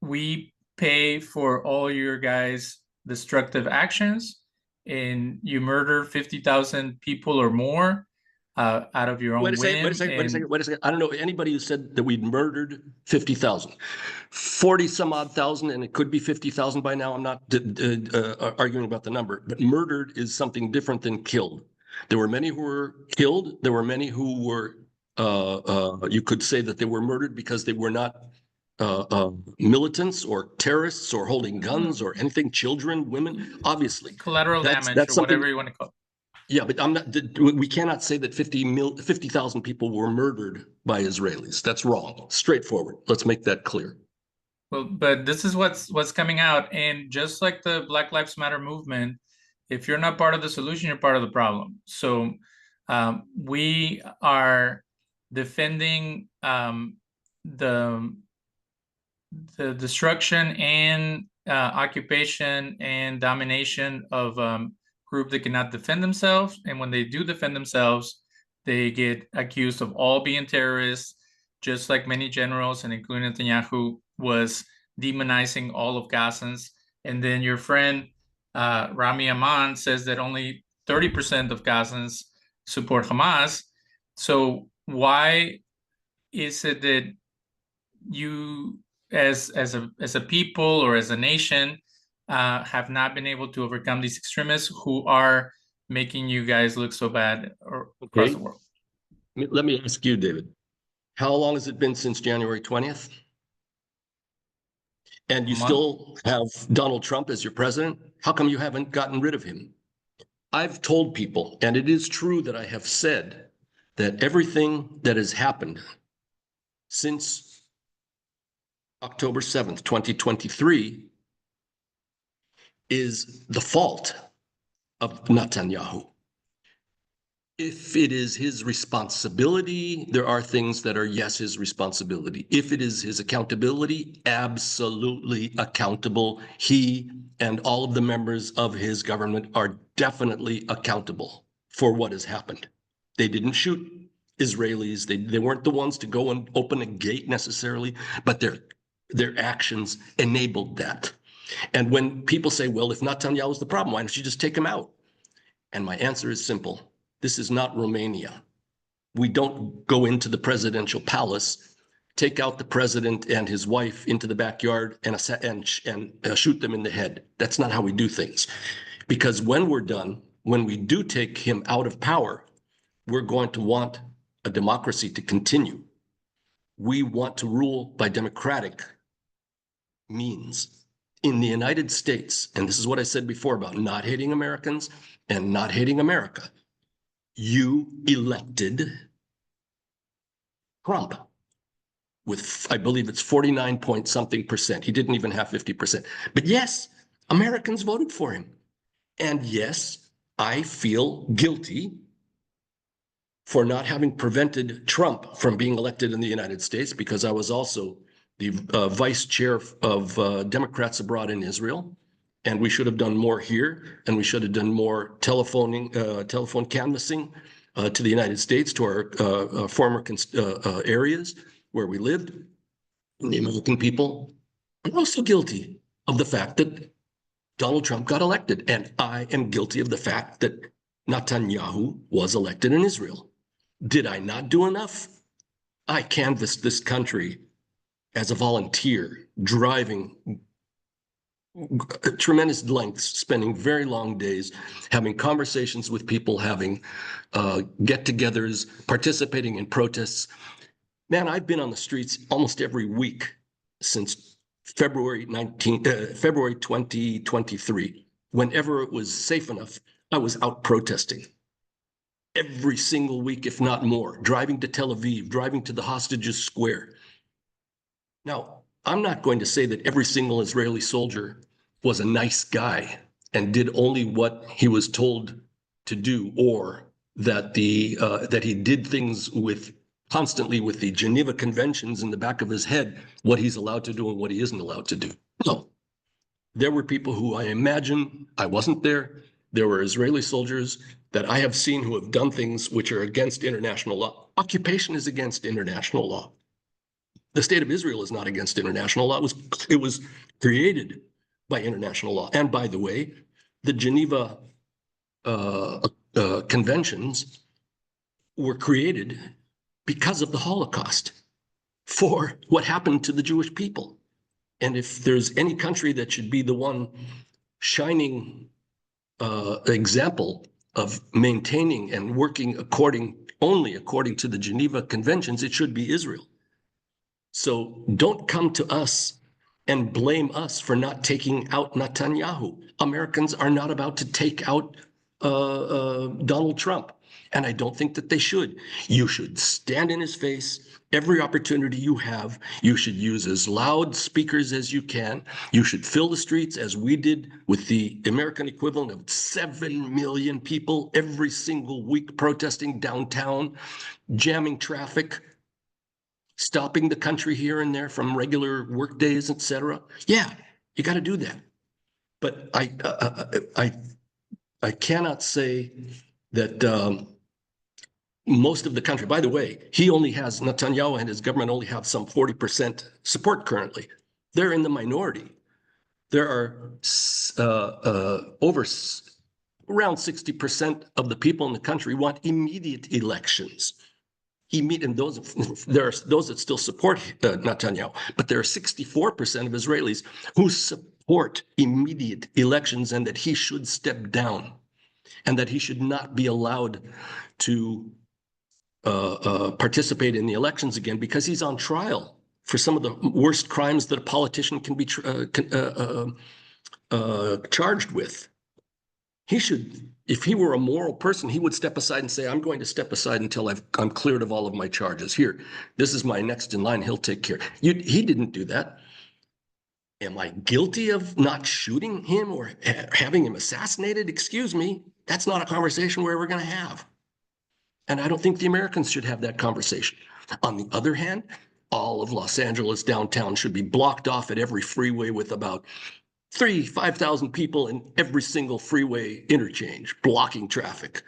we pay for all your guys' destructive actions, and you murder 50,000 people or more out of your own whim. Wait a second. I don't know anybody who said that we'd murdered 50,000. 40 some odd thousand, and it could be 50,000 by now. I'm not arguing about the number, but murdered is something different than killed. There were many who were killed. There were many who were, you could say that they were murdered because they were not militants or terrorists or holding guns or anything, children, women, obviously. Collateral damage or whatever you want to call it. Yeah, but we cannot say that 50,000 people were murdered by Israelis. That's wrong. Straightforward. Let's make that clear. Well, but this is what's coming out. And just like the Black Lives Matter movement, if you're not part of the solution, you're part of the problem. So we are defending the destruction and occupation and domination of group that cannot defend themselves. And when they do defend themselves, they get accused of all being terrorists, just like many generals, and including Netanyahu, was demonizing all of Gazans. And then your friend Rami Aman says that only 30% of Gazans support Hamas. So why is it that you, as a people or as a nation, have not been able to overcome these extremists who are making you guys look so bad across the world? Let me ask you, David, how long has it been since January 20th? And you still have Donald Trump as your president? How come you haven't gotten rid of him? I've told people, and it is true that I have said that everything that has happened since October 7th, 2023, is the fault of Netanyahu. If it is his responsibility, there are things that are, yes, his responsibility. If it is his accountability, absolutely accountable. He and all of the members of his government are definitely accountable for what has happened. They didn't shoot Israelis. They weren't the ones to go and open a gate necessarily, but their actions enabled that. And when people say, well, if Netanyahu is the problem, why don't you just take him out? And my answer is simple. This is not Romania. We don't go into the presidential palace, take out the president and his wife into the backyard and shoot them in the head. That's not how we do things. Because when we're done, when we do take him out of power, we're going to want a democracy to continue. We want to rule by democratic means. In the United States, and this is what I said before about not hating Americans and not hating America, you elected Trump with, I believe it's 49 point something percent. He didn't even have 50%. But yes, Americans voted for him. And yes, I feel guilty for not having prevented Trump from being elected in the United States, because I was also the vice chair of Democrats abroad in Israel. And we should have done more here, and we should have done more telephone canvassing to the United States, to our former areas where we lived. And the American people are also guilty of the fact that Donald Trump got elected. And I am guilty of the fact that Netanyahu was elected in Israel. Did I not do enough? I canvassed this country as a volunteer, driving tremendous lengths, spending very long days, having conversations with people, having get-togethers, participating in protests. Man, I've been on the streets almost every week since February 2023, whenever it was safe enough, I was out protesting. Every single week, if not more, driving to Tel Aviv, driving to the hostages square. Now, I'm not going to say that every single Israeli soldier was a nice guy and did only what he was told to do, or that that he did things constantly with the Geneva Conventions in the back of his head, what he's allowed to do and what he isn't allowed to do. No, there were people who I imagine, I wasn't there. There were Israeli soldiers that I have seen who have done things which are against international law. Occupation is against international law. The state of Israel is not against international law. It was created by international law. And by the way, the Geneva conventions were created because of the Holocaust, for what happened to the Jewish people. And if there's any country that should be the one shining example of maintaining and working only according to the Geneva Conventions, it should be Israel. So don't come to us and blame us for not taking out Netanyahu. Americans are not about to take out Donald Trump. And I don't think that they should. You should stand in his face every opportunity you have. You should use as loud speakers as you can. You should fill the streets as we did with the American equivalent of 7 million people every single week protesting downtown, jamming traffic, stopping the country here and there from regular work days, etc. Yeah, you got to do that. But I cannot say that most of the country, by the way, Netanyahu and his government only have some 40% support currently. They're in the minority. There are around 60% of the people in the country want immediate elections. And there are those that still support Netanyahu, but there are 64% of Israelis who support immediate elections and that he should step down and that he should not be allowed to participate in the elections again because he's on trial for some of the worst crimes that a politician can be charged with. He should, if he were a moral person, he would step aside and say, I'm going to step aside until I'm cleared of all of my charges. Here, this is my next in line. He'll take care. He didn't do that. Am I guilty of not shooting him or having him assassinated? Excuse me. That's not a conversation we're going to have. And I don't think the Americans should have that conversation. On the other hand, all of Los Angeles downtown should be blocked off at every freeway with about 5,000 people in every single freeway interchange, blocking traffic.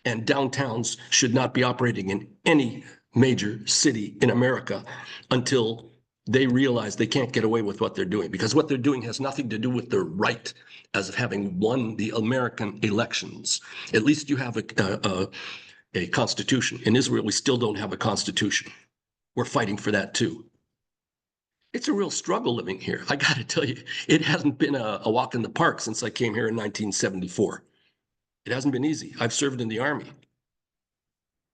And downtowns should not be operating in any major city in America until they realize they can't get away with what they're doing, because what they're doing has nothing to do with their right as of having won the American elections. At least you have a constitution. In Israel, we still don't have a constitution. We're fighting for that too. It's a real struggle living here. I got to tell you, it hasn't been a walk in the park since I came here in 1974. It hasn't been easy. I've served in the army,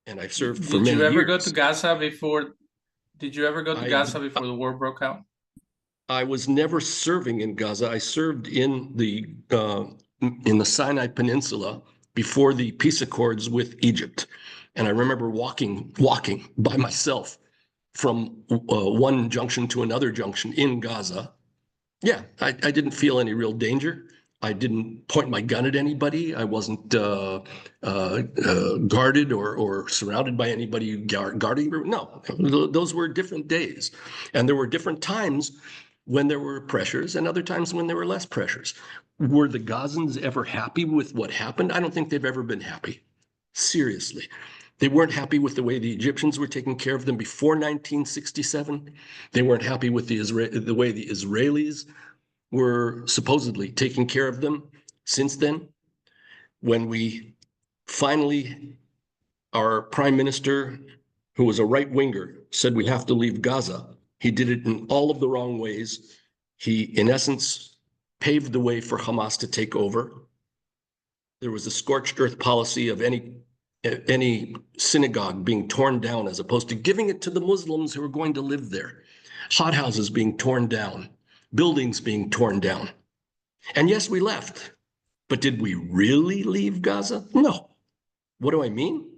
and I've served for many years. Did you ever go to Gaza before? Did you ever go to Gaza before the war broke out? I was never serving in Gaza. I served in the Sinai Peninsula before the peace accords with Egypt, and I remember walking by myself from one junction to another junction in Gaza. Yeah, I didn't feel any real danger. I didn't point my gun at anybody. I wasn't guarded or surrounded by anybody guarding. No, those were different days. And there were different times when there were pressures and other times when there were less pressures. Were the Gazans ever happy with what happened? I don't think they've ever been happy. Seriously. They weren't happy with the way the Egyptians were taking care of them before 1967. They weren't happy with the way the Israelis were supposedly taking care of them since then. When we finally, our prime minister, who was a right-winger, said we have to leave Gaza, he did it in all of the wrong ways. He, in essence, paved the way for Hamas to take over. There was a scorched earth policy of any synagogue being torn down as opposed to giving it to the Muslims who are going to live there. Hot houses being torn down, buildings being torn down. And yes, we left. But did we really leave Gaza? No. What do I mean?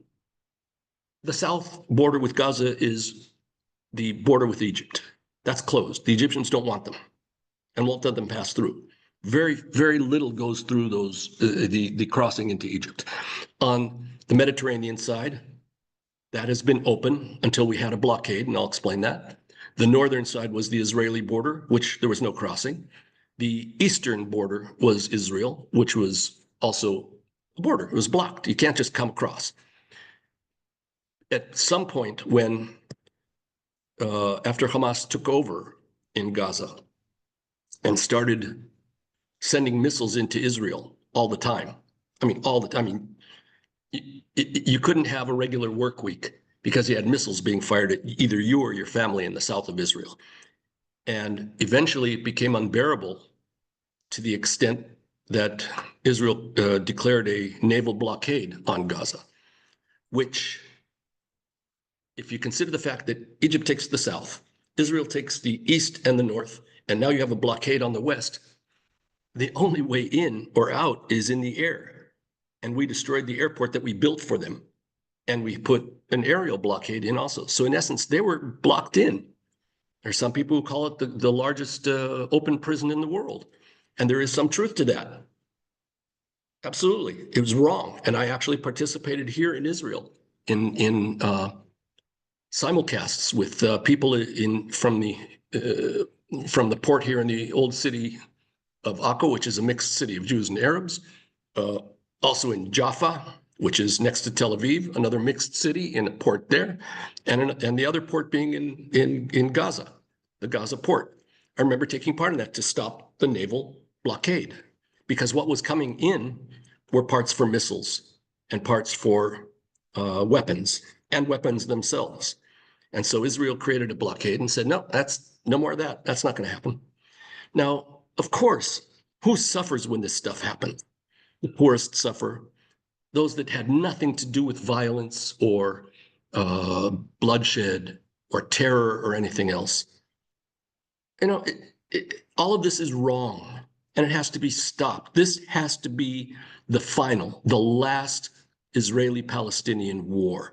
The south border with Gaza is the border with Egypt. That's closed. The Egyptians don't want them and won't let them pass through. Very, very little goes through those, the crossing into Egypt. On the Mediterranean side, that has been open until we had a blockade, and I'll explain that. The northern side was the Israeli border, which there was no crossing. The eastern border was Israel, which was also a border. It was blocked. You can't just come across. At some point when, after Hamas took over in Gaza and started sending missiles into Israel all the time, all the time, you couldn't have a regular work week because you had missiles being fired at either you or your family in the south of Israel. And eventually it became unbearable to the extent that Israel declared a naval blockade on Gaza, which, if you consider the fact that Egypt takes the south, Israel takes the east and the north, and now you have a blockade on the west, the only way in or out is in the air. And we destroyed the airport that we built for them. And we put an aerial blockade in also. So in essence, they were blocked in. There's some people who call it the largest open prison in the world. And there is some truth to that. Absolutely. It was wrong. And I actually participated here in Israel in simulcasts with people from the port here in the old city of Akko, which is a mixed city of Jews and Arabs. Also in Jaffa, which is next to Tel Aviv, another mixed city in a port there, and the other port being in Gaza, the Gaza port. I remember taking part in that to stop the naval blockade, because what was coming in were parts for missiles and parts for weapons and weapons themselves. And so Israel created a blockade and said, no, that's no more of that. That's not going to happen. Now, of course, who suffers when this stuff happens? The poorest suffer. Those that had nothing to do with violence or bloodshed or terror or anything else. All of this is wrong, and it has to be stopped. This has to be the last Israeli-Palestinian war.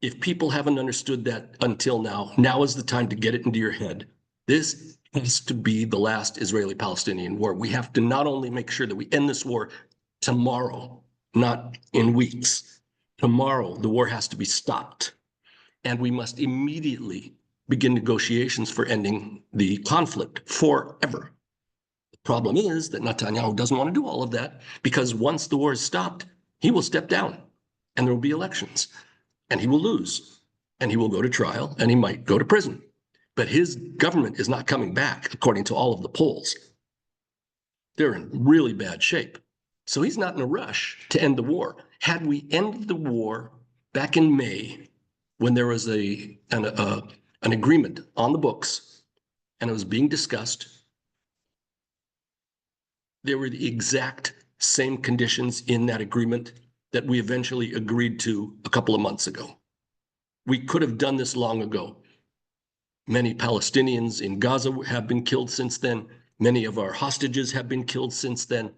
If people haven't understood that until now is the time to get it into your head. This has to be the last Israeli-Palestinian war. We have to not only make sure that we end this war tomorrow, not in weeks. Tomorrow, the war has to be stopped. And we must immediately begin negotiations for ending the conflict forever. The problem is that Netanyahu doesn't want to do all of that, because once the war is stopped, he will step down and there will be elections and he will lose and he will go to trial and he might go to prison. But his government is not coming back, according to all of the polls. They're in really bad shape. So he's not in a rush to end the war. Had we ended the war back in May, when there was an agreement on the books and it was being discussed, there were the exact same conditions in that agreement that we eventually agreed to a couple of months ago. We could have done this long ago. Many Palestinians in Gaza have been killed since then. Many of our hostages have been killed since then.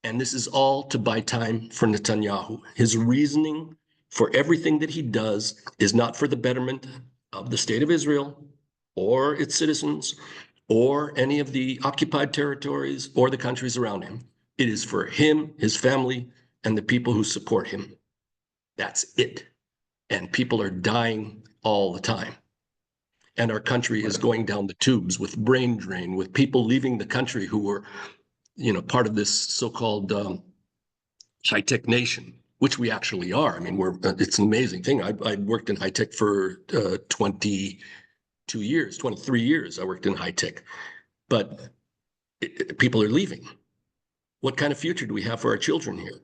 And this is all to buy time for Netanyahu. His reasoning for everything that he does is not for the betterment of the state of Israel or its citizens or any of the occupied territories or the countries around him. It is for him, his family, and the people who support him. That's it. And people are dying all the time. And our country is going down the tubes with brain drain, with people leaving the country who were part of this so-called high-tech nation, which we actually are. I mean, it's an amazing thing. I worked in high-tech for 23 years. I worked in high-tech, but people are leaving. What kind of future do we have for our children here?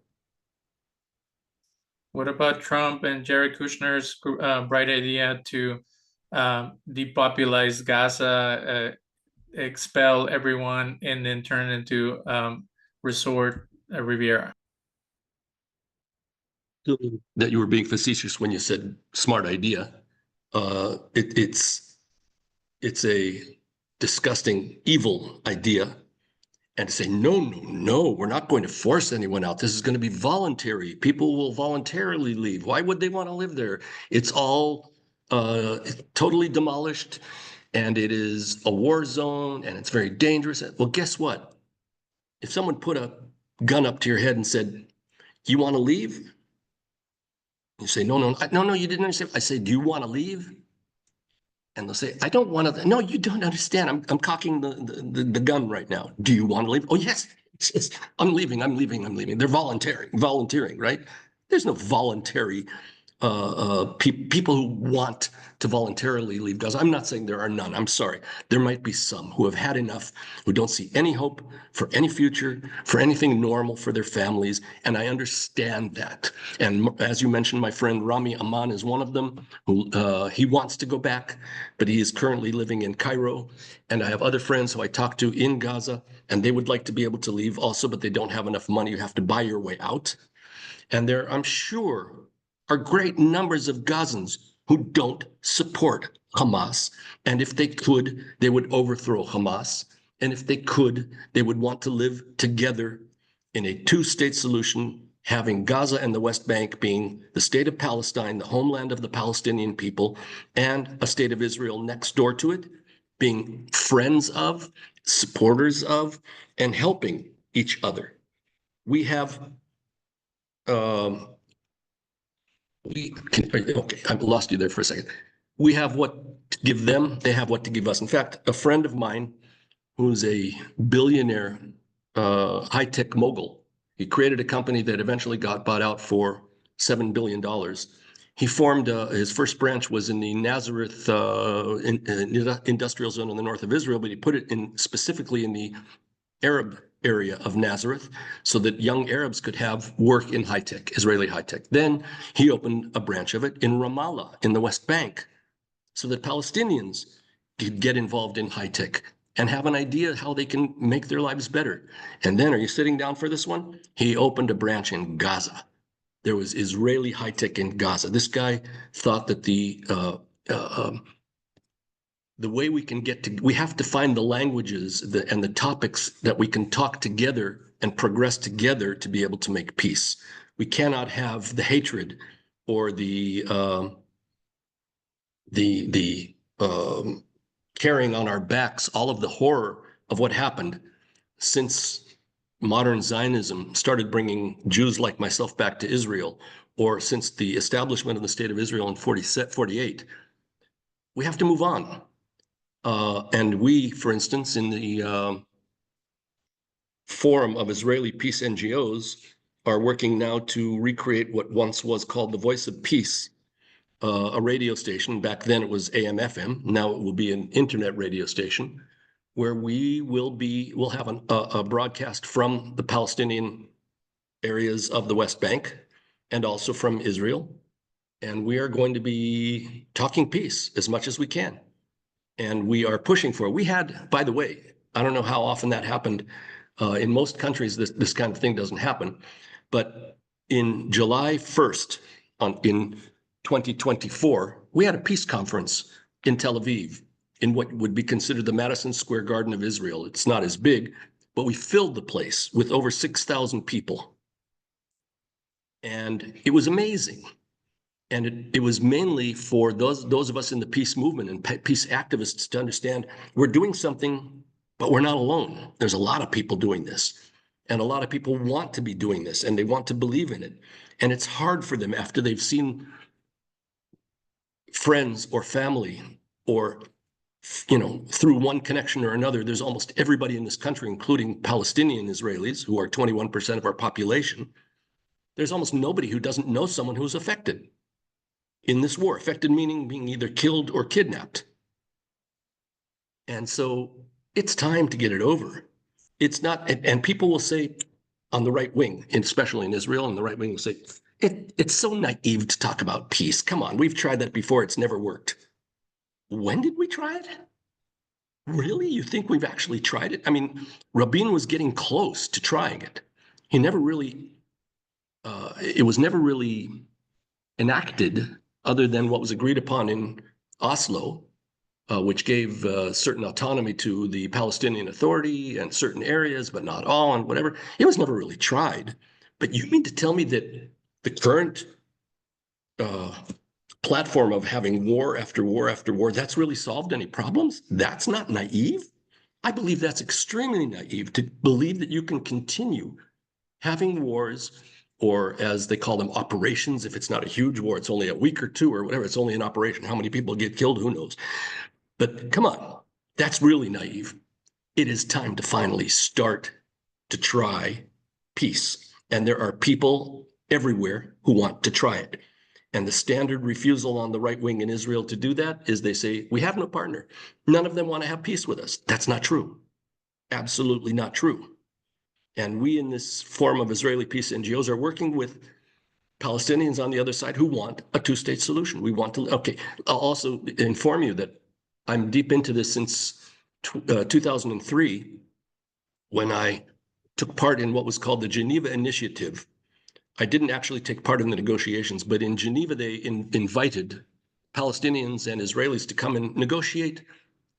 What about Trump and Jared Kushner's bright idea to depopulize Gaza, expel everyone, and then turn it into resort Riviera? That you were being facetious when you said smart idea. It's a disgusting, evil idea, and to say, no, no, no, we're not going to force anyone out. This is going to be voluntary. People will voluntarily leave. Why would they want to live there? It's all totally demolished, and it is a war zone, and it's very dangerous. Well, guess what? If someone put a gun up to your head and said, you want to leave? You say, no, no, no, no, you didn't understand. I say, do you want to leave? And they'll say, I don't want to. No, you don't understand. I'm cocking the gun right now. Do you want to leave? Oh, yes, yes, I'm leaving. I'm leaving. I'm leaving. They're volunteering, right? There's no voluntary people who want to voluntarily leave Gaza. I'm not saying there are none. I'm sorry. There might be some who have had enough, who don't see any hope for any future, for anything normal for their families. And I understand that. And as you mentioned, my friend Rami Aman is one of them. Who he wants to go back, but he is currently living in Cairo. And I have other friends who I talk to in Gaza, and they would like to be able to leave also, but they don't have enough money. You have to buy your way out. And there, I'm sure, are great numbers of Gazans who don't support Hamas. And if they could, they would overthrow Hamas. And if they could, they would want to live together in a two-state solution, having Gaza and the West Bank being the state of Palestine, the homeland of the Palestinian people, and a state of Israel next door to it, being friends of, supporters of, and helping each other. We have okay, I lost you there for a second. We have what to give them, they have what to give us. In fact, a friend of mine who's a billionaire high-tech mogul, he created a company that eventually got bought out for $7 billion. He formed, his first branch was in the Nazareth industrial zone in the north of Israel, but he put it in specifically in the Arab area of Nazareth so that young Arabs could have work in high-tech, Israeli high-tech. Then he opened a branch of it in Ramallah, in the West Bank, so that Palestinians could get involved in high-tech and have an idea how they can make their lives better. And then, are you sitting down for this one? He opened a branch in Gaza. There was Israeli high-tech in Gaza. This guy thought that the way we can get to, we have to find the languages and the topics that we can talk together and progress together to be able to make peace. We cannot have the hatred or the carrying on our backs all of the horror of what happened since modern Zionism started bringing Jews like myself back to Israel, or since the establishment of the state of Israel in 48. We have to move on. And we, for instance, in the Forum of Israeli Peace NGOs, are working now to recreate what once was called the Voice of Peace, a radio station. Back then it was AM/FM. Now it will be an internet radio station, where we'll have a broadcast from the Palestinian areas of the West Bank and also from Israel. And we are going to be talking peace as much as we can. And we are pushing for it. We had, by the way, I don't know how often that happened. In most countries, this kind of thing doesn't happen. But in July 1st, in 2024, we had a peace conference in Tel Aviv, in what would be considered the Madison Square Garden of Israel. It's not as big, but we filled the place with over 6,000 people. And it was amazing. And it was mainly for those of us in the peace movement and peace activists to understand we're doing something, but we're not alone. There's a lot of people doing this, and a lot of people want to be doing this, and they want to believe in it. And it's hard for them after they've seen friends or family or, through one connection or another. There's almost everybody in this country, including Palestinian Israelis, who are 21% of our population. There's almost nobody who doesn't know someone who's affected in this war, affected meaning being either killed or kidnapped. And so it's time to get it over. It's not, and people will say on the right wing, especially in Israel, and the right wing will say, it's so naive to talk about peace. Come on, we've tried that before, it's never worked. When did we try it? Really? You think we've actually tried it? I mean, Rabin was getting close to trying it. He never really, it was never really enacted other than what was agreed upon in Oslo. which gave certain autonomy to the Palestinian Authority and certain areas, but not all, and whatever. It was never really tried. But you mean to tell me that the current platform of having war after war after war, that's really solved any problems? That's not naive? I believe that's extremely naive to believe that you can continue having wars, or as they call them, operations. If it's not a huge war, it's only a week or two or whatever, it's only an operation. How many people get killed, who knows? But come on, that's really naive. It is time to finally start to try peace. And there are people everywhere who want to try it. And the standard refusal on the right wing in Israel to do that is they say, we have no partner. None of them want to have peace with us. That's not true. Absolutely not true. And we in this form of Israeli peace NGOs are working with Palestinians on the other side who want a two-state solution. We want to, okay, I'll also inform you that I'm deep into this since 2003, when I took part in what was called the Geneva Initiative. I didn't actually take part in the negotiations, but in Geneva, they invited Palestinians and Israelis to come and negotiate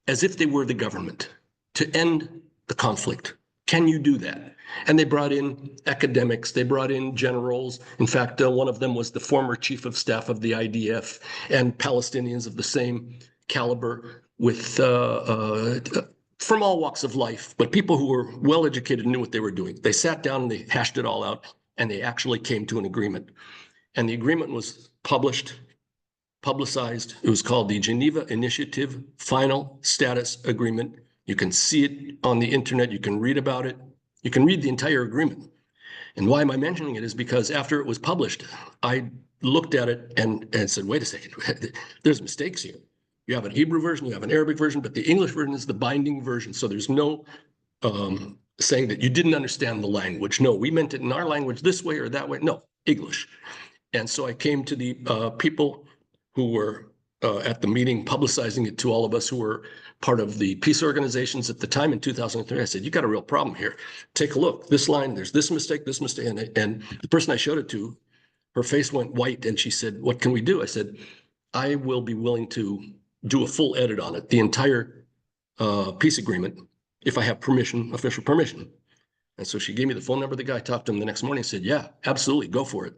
as if they were the government to end the conflict. Can you do that? And they brought in academics, they brought in generals. In fact, one of them was the former chief of staff of the IDF, and Palestinians of the same caliber, with from all walks of life, but people who were well educated and knew what they were doing. They sat down and they hashed it all out, and they actually came to an agreement. And the agreement was publicized. It was called the Geneva Initiative Final Status Agreement. You can see it on the internet. You can read about it. You can read the entire agreement. And why am I mentioning it is because after it was published, I looked at it and said, wait a second, there's mistakes here. You have an Hebrew version, you have an Arabic version, but the English version is the binding version. So there's no saying that you didn't understand the language. No, we meant it in our language this way or that way. No, English. And so I came to the people who were at the meeting, publicizing it to all of us who were part of the peace organizations at the time in 2003. I said, you got a real problem here. Take a look. This line, there's this mistake. And the person I showed it to, her face went white and she said, what can we do? I said, I will be willing to do a full edit on it, the entire peace agreement, if I have permission, official permission. And so she gave me the phone number of the guy. I talked to him the next morning and said, yeah, absolutely, go for it.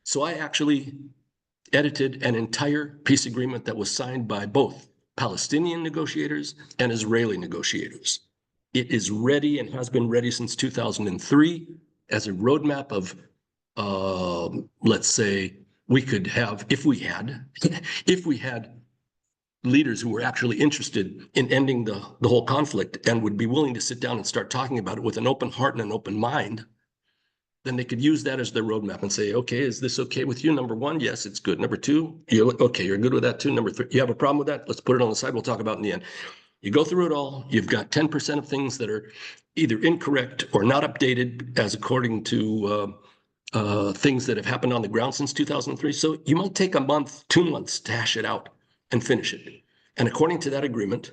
So I actually edited an entire peace agreement that was signed by both Palestinian negotiators and Israeli negotiators. It is ready and has been ready since 2003 as a roadmap of, let's say, we could have, if we had leaders who were actually interested in ending the whole conflict and would be willing to sit down and start talking about it with an open heart and an open mind, then they could use that as their roadmap and say, okay, is this okay with you? Number one, yes, it's good. Number two, okay, you're good with that too. Number three, you have a problem with that? Let's put it on the side. We'll talk about it in the end. You go through it all. You've got 10% of things that are either incorrect or not updated as according to things that have happened on the ground since 2003. So you might take a month, 2 months to hash it out and finish it. And according to that agreement,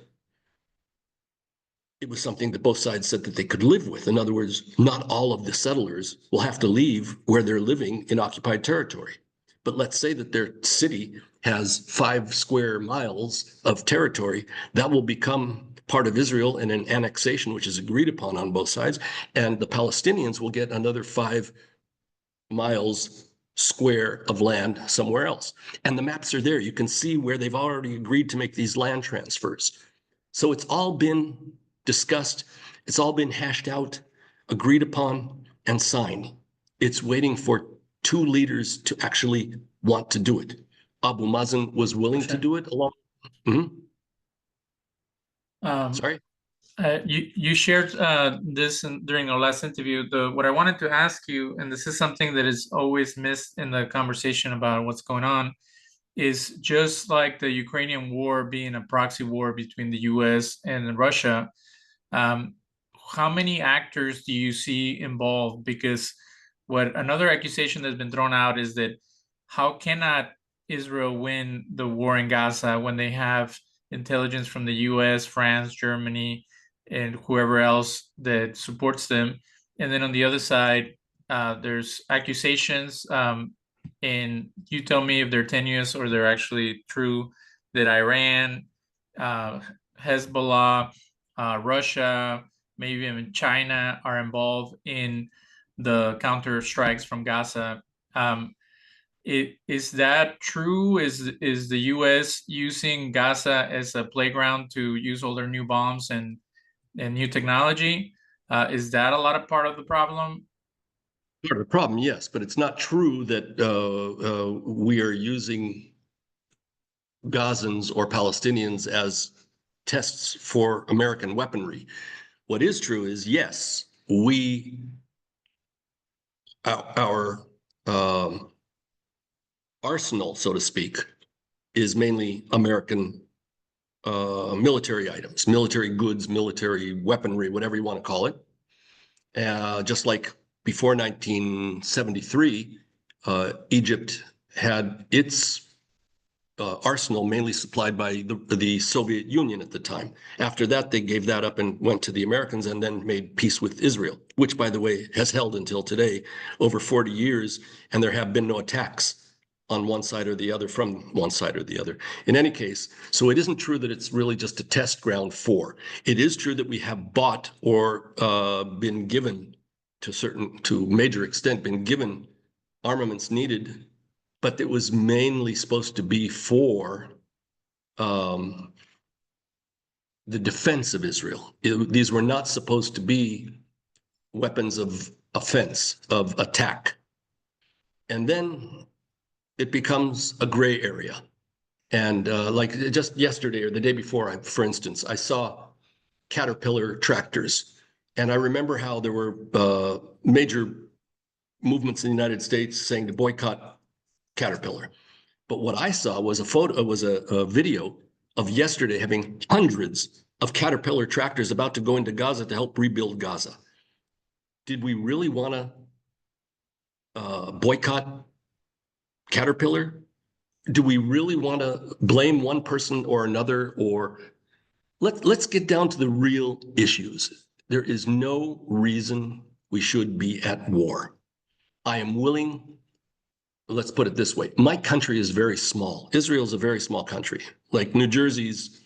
it was something that both sides said that they could live with. In other words, not all of the settlers will have to leave where they're living in occupied territory. But let's say that their city has 5 square miles of territory that will become part of Israel in an annexation, which is agreed upon on both sides. And the Palestinians will get another 5 miles square of land somewhere else. And the maps are there. You can see where they've already agreed to make these land transfers. So it's all been discussed. It's all been hashed out, agreed upon, and signed. It's waiting for 2 leaders to actually want to do it. Abu Mazen was willing to do it along. Sorry? You shared this during our last interview. What I wanted to ask you, and this is something that is always missed in the conversation about what's going on, is just like the Ukrainian war being a proxy war between the US and Russia, how many actors do you see involved? Because what another accusation that's been thrown out is that how cannot Israel win the war in Gaza when they have intelligence from the US, France, Germany, and whoever else that supports them? And then on the other side, there's accusations, and you tell me if they're tenuous or they're actually true, that Iran uh, Hezbollah, Russia, maybe even China are involved in the counter strikes from Gaza. Is that true? Is the U.S. using Gaza as a playground to use all their new bombs and new technology? Is that a lot of part of the problem? Part of the problem, yes, but it's not true that we are using Gazans or Palestinians as tests for American weaponry. What is true is, yes, our arsenal, so to speak, is mainly American military items, military goods, military weaponry, whatever you want to call it. Just like before 1973, Egypt had its arsenal mainly supplied by the Soviet Union at the time. After that, they gave that up and went to the Americans and then made peace with Israel, which, by the way, has held until today, over 40 years, and there have been no attacks on one side or the other from one side or the other. In any case, so it isn't true that it's really just a test ground for. It is true that we have bought or been given to major extent, been given armaments needed, but it was mainly supposed to be for the defense of Israel. These were not supposed to be weapons of offense, of attack. And then it becomes a gray area. And like just yesterday or the day before, for instance, I saw Caterpillar tractors. And I remember how there were major movements in the United States saying to boycott Caterpillar. But what I saw was a video of yesterday having hundreds of Caterpillar tractors about to go into Gaza to help rebuild Gaza. Did we really want to boycott Caterpillar? Do we really want to blame one person or another? Or let's get down to the real issues. There is no reason we should be at war. I am willing. Let's put it this way. My country is very small. Israel is a very small country. Like New Jersey's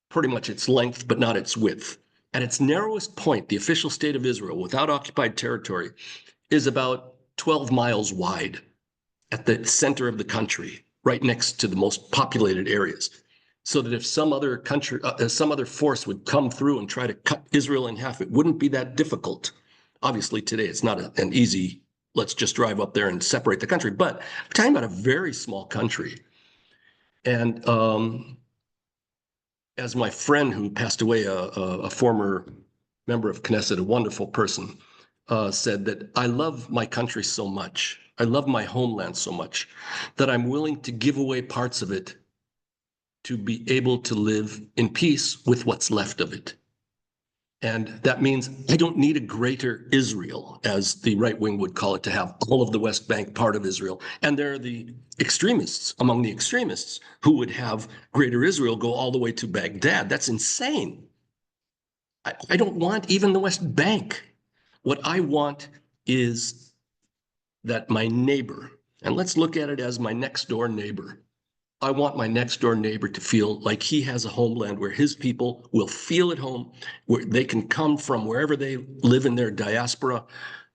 pretty much its length, but not its width. At its narrowest point, the official state of Israel, without occupied territory, is about 12 miles wide at the center of the country, right next to the most populated areas. So that if some other country, some other force would come through and try to cut Israel in half, it wouldn't be that difficult. Obviously, today it's not an easy, let's just drive up there and separate the country. But we're talking about a very small country. And as my friend who passed away, a former member of Knesset, a wonderful person, said that I love my country so much, I love my homeland so much, that I'm willing to give away parts of it to be able to live in peace with what's left of it. And that means I don't need a greater Israel, as the right wing would call it, to have all of the West Bank part of Israel. And there are the extremists among the extremists who would have greater Israel go all the way to Baghdad. That's insane. I don't want even the West Bank. What I want is that my neighbor, and let's look at it as my next door neighbor, I want my next door neighbor to feel like he has a homeland where his people will feel at home, where they can come from wherever they live in their diaspora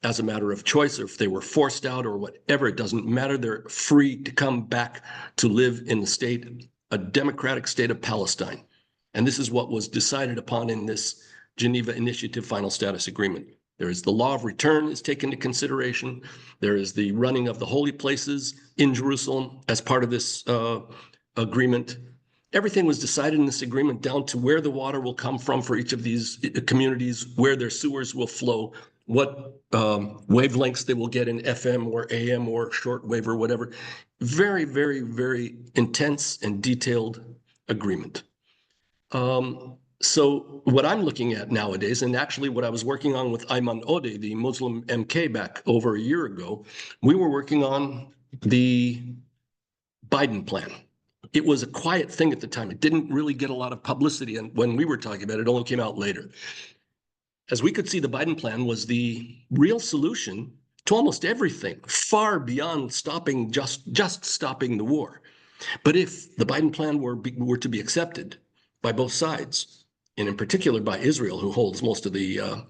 as a matter of choice, or if they were forced out or whatever, it doesn't matter. They're free to come back to live in the state, a democratic state of Palestine. And this is what was decided upon in this Geneva Initiative Final Status Agreement. There is the law of return is taken into consideration. There is the running of the holy places in Jerusalem as part of this agreement. Everything was decided in this agreement down to where the water will come from for each of these communities, where their sewers will flow, what wavelengths they will get in FM or AM or shortwave or whatever. Very, very, very intense and detailed agreement. So what I'm looking at nowadays, and actually what I was working on with Ayman Odeh, the Muslim MK back over a year ago, we were working on the Biden plan. It was a quiet thing at the time. It didn't really get a lot of publicity. And when we were talking about it, it only came out later. As we could see, the Biden plan was the real solution to almost everything, far beyond stopping, just stopping the war. But if the Biden plan were to be accepted by both sides, and in particular by Israel, who holds most of the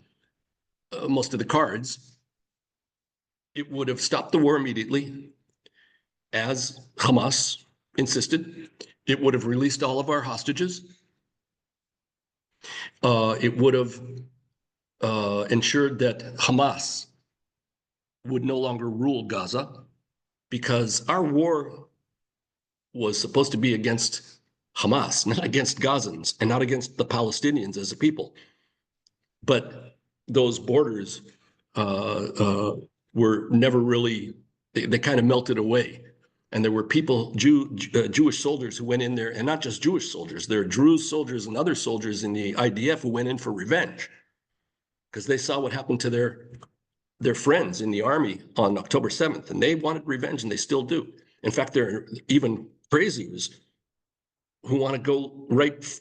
cards, it would have stopped the war immediately, as Hamas insisted. It would have released all of our hostages. It would have ensured that Hamas would no longer rule Gaza, because our war was supposed to be against Hamas, not against Gazans, and not against the Palestinians as a people. But those borders were never really, they kind of melted away. And there were people, Jewish soldiers who went in there, and not just Jewish soldiers, there are Druze soldiers and other soldiers in the IDF who went in for revenge, because they saw what happened to their friends in the army on October 7th, and they wanted revenge, and they still do. In fact, there are even crazies who want to go right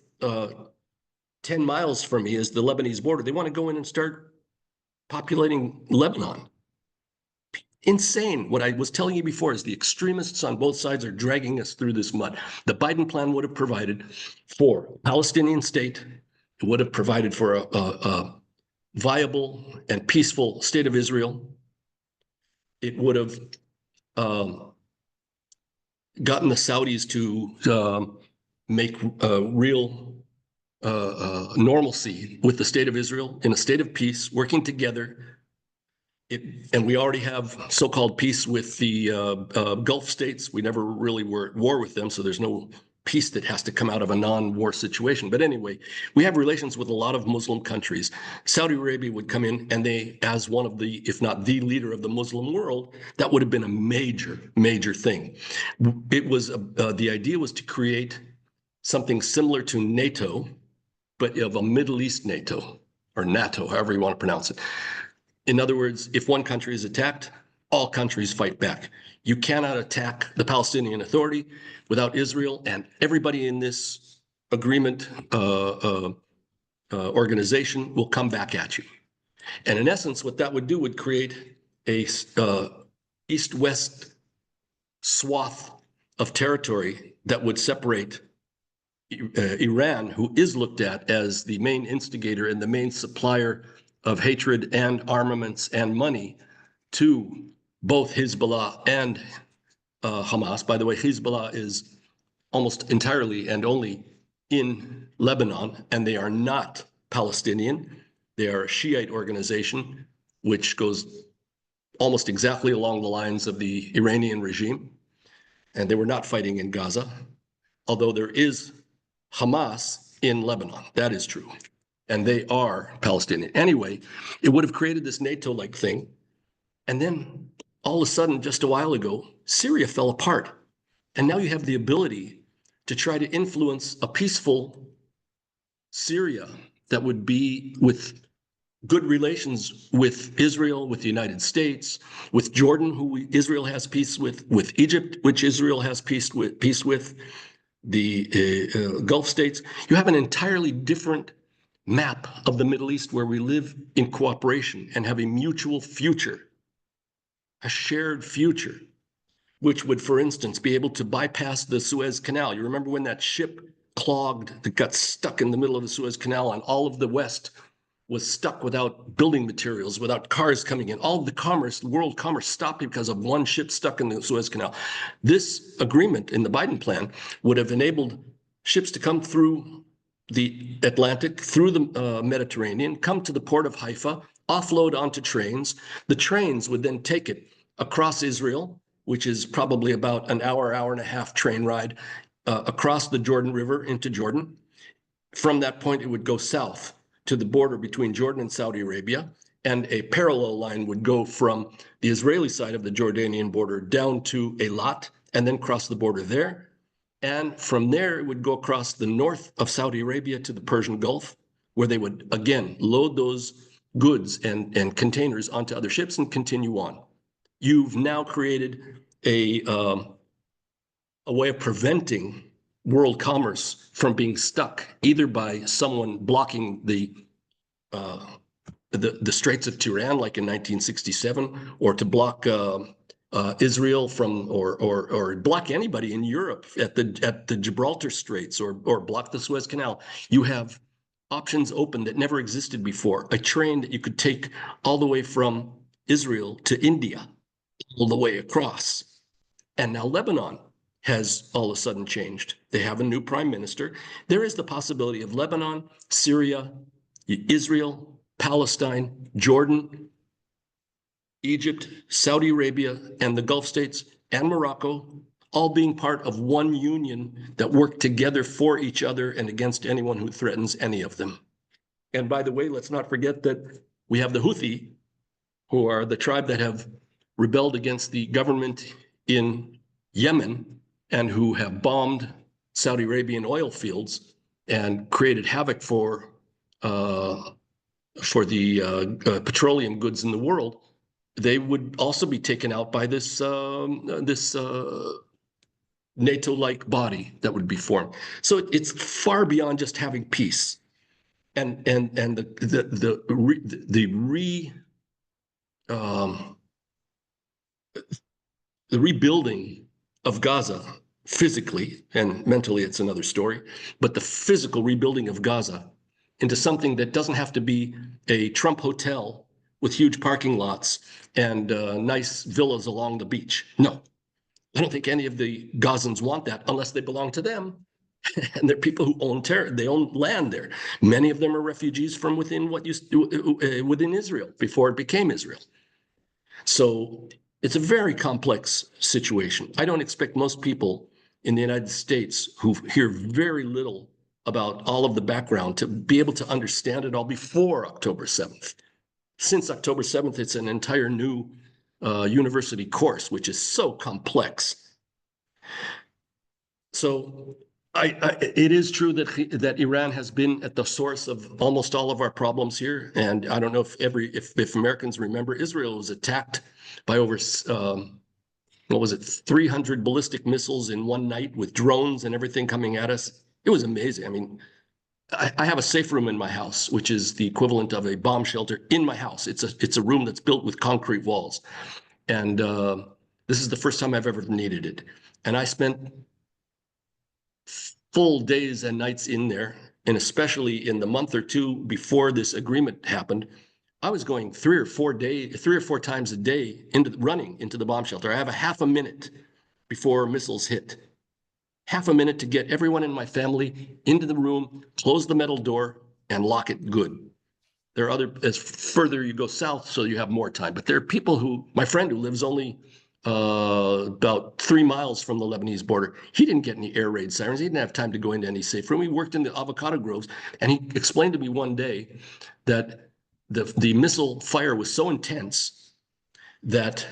10 miles from me is the Lebanese border. They want to go in and start populating Lebanon. Insane. What I was telling you before is the extremists on both sides are dragging us through this mud. The Biden plan would have provided for a Palestinian state. It would have provided for a viable and peaceful state of Israel. It would have gotten the Saudis to make real normalcy with the state of Israel in a state of peace, working together. And we already have so-called peace with the Gulf states. We never really were at war with them, so there's no peace that has to come out of a non-war situation. But anyway, we have relations with a lot of Muslim countries. Saudi Arabia would come in, and they, as one of the, if not the leader of the Muslim world, that would have been a major, major thing. It was, the idea was to create something similar to NATO, but of a Middle East NATO, or NATO, however you want to pronounce it. In other words, if one country is attacked, all countries fight back. You cannot attack the Palestinian Authority without Israel, and everybody in this agreement organization will come back at you. And in essence, what that would do would create a east-west swath of territory that would separate Iran, who is looked at as the main instigator and the main supplier of hatred and armaments and money to both Hezbollah and Hamas. By the way, Hezbollah is almost entirely and only in Lebanon, and they are not Palestinian. They are a Shiite organization, which goes almost exactly along the lines of the Iranian regime. And they were not fighting in Gaza, although there is Hamas in Lebanon. That is true. And they are Palestinian. Anyway, it would have created this NATO-like thing. And then all of a sudden, just a while ago, Syria fell apart. And now you have the ability to try to influence a peaceful Syria that would be with good relations with Israel, with the United States, with Jordan, who Israel has peace with Egypt, which Israel has peace with, the Gulf states. You have an entirely different map of the Middle East where we live in cooperation and have a mutual future, a shared future, which would, for instance, be able to bypass the Suez Canal. You remember when that ship clogged, that got stuck in the middle of the Suez Canal, and all of the West was stuck without building materials, without cars coming in. All of the commerce, the world commerce stopped because of one ship stuck in the Suez Canal. This agreement in the Biden plan would have enabled ships to come through the Atlantic, through the Mediterranean, come to the port of Haifa, offload onto trains. The trains would then take it across Israel, which is probably about an hour, hour and a half train ride, across the Jordan River into Jordan. From that point, it would go south to the border between Jordan and Saudi Arabia, and a parallel line would go from the Israeli side of the Jordanian border down to Eilat, and then cross the border there. And from there, it would go across the north of Saudi Arabia to the Persian Gulf, where they would, again, load those goods and containers onto other ships and continue on. You've now created a way of preventing world commerce from being stuck, either by someone blocking the Straits of Tiran, like in 1967, or to block Israel from or block anybody in Europe at the Gibraltar Straits or block the Suez Canal. You have options open that never existed before. A train that you could take all the way from Israel to India, all the way across. And now Lebanon has all of a sudden changed. They have a new prime minister. There is the possibility of Lebanon, Syria, Israel, Palestine, Jordan, Egypt, Saudi Arabia, and the Gulf states, and Morocco, all being part of one union that work together for each other and against anyone who threatens any of them. And by the way, let's not forget that we have the Houthi, who are the tribe that have rebelled against the government in Yemen and who have bombed Saudi Arabian oil fields and created havoc for the petroleum goods in the world. They would also be taken out by this NATO-like body that would be formed. So it's far beyond just having peace, and the rebuilding of Gaza physically and mentally, it's another story, but the physical rebuilding of Gaza into something that doesn't have to be a Trump hotel with huge parking lots and nice villas along the beach. No, I don't think any of the Gazans want that unless they belong to them. And they're people who own they own land there. Many of them are refugees from within within Israel before it became Israel. So it's a very complex situation. I don't expect most people in the United States who hear very little about all of the background to be able to understand it all before October 7th. Since October 7th, it's an entire new university course, which is so complex. So it is true that Iran has been at the source of almost all of our problems here. And I don't know if Americans remember, Israel was attacked by over, 300 ballistic missiles in one night with drones and everything coming at us. It was amazing. I mean, I have a safe room in my house, which is the equivalent of a bomb shelter in my house. It's a room that's built with concrete walls. And this is the first time I've ever needed it. And I spent full days and nights in there. And especially in the month or two before this agreement happened, I was going 3 or 4 times a day running into the bomb shelter. I have a half a minute before missiles hit. Half a minute to get everyone in my family into the room, close the metal door, and lock it good. There are as further you go south, so you have more time. But there are people my friend who lives only about 3 miles from the Lebanese border, he didn't get any air raid sirens. He didn't have time to go into any safe room. He worked in the avocado groves, and he explained to me one day that the missile fire was so intense that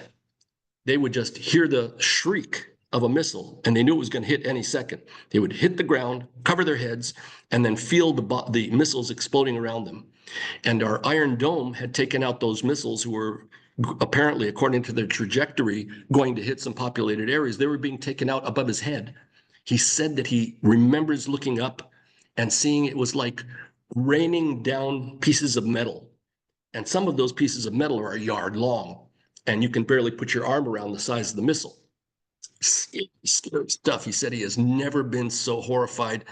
they would just hear the shriek of a missile, and they knew it was going to hit any second. They would hit the ground, cover their heads, and then feel the missiles exploding around them. And our Iron Dome had taken out those missiles who were apparently, according to their trajectory, going to hit some populated areas. They were being taken out above his head. He said that he remembers looking up and seeing it was like raining down pieces of metal. And some of those pieces of metal are a yard long, and you can barely put your arm around the size of the missile. Scary stuff. He said he has never been so horrified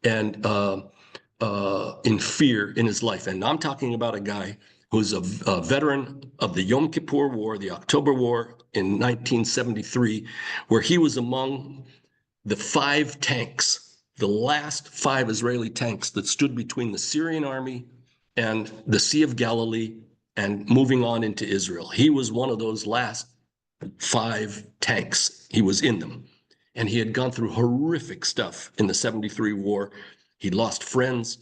and in fear in his life. And I'm talking about a guy who's a veteran of the Yom Kippur War, the October War in 1973, where he was among the 5 tanks, the last 5 Israeli tanks that stood between the Syrian army and the Sea of Galilee and moving on into Israel. He was one of those last 5 tanks. He was in them. And he had gone through horrific stuff in the 73 war. He lost friends.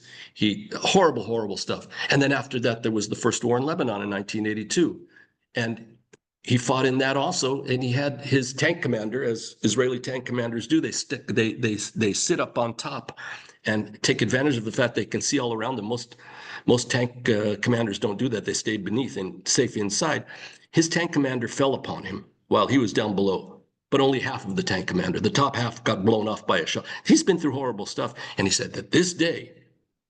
Horrible, horrible stuff. And then after that, there was the first war in Lebanon in 1982. And he fought in that also. And he had his tank commander, as Israeli tank commanders do. They sit up on top and take advantage of the fact they can see all around them. Most tank commanders don't do that. They stay beneath and safe inside. His tank commander fell upon him while he was down below, but only half of the tank commander. The top half got blown off by a shell. He's been through horrible stuff. And he said that this day,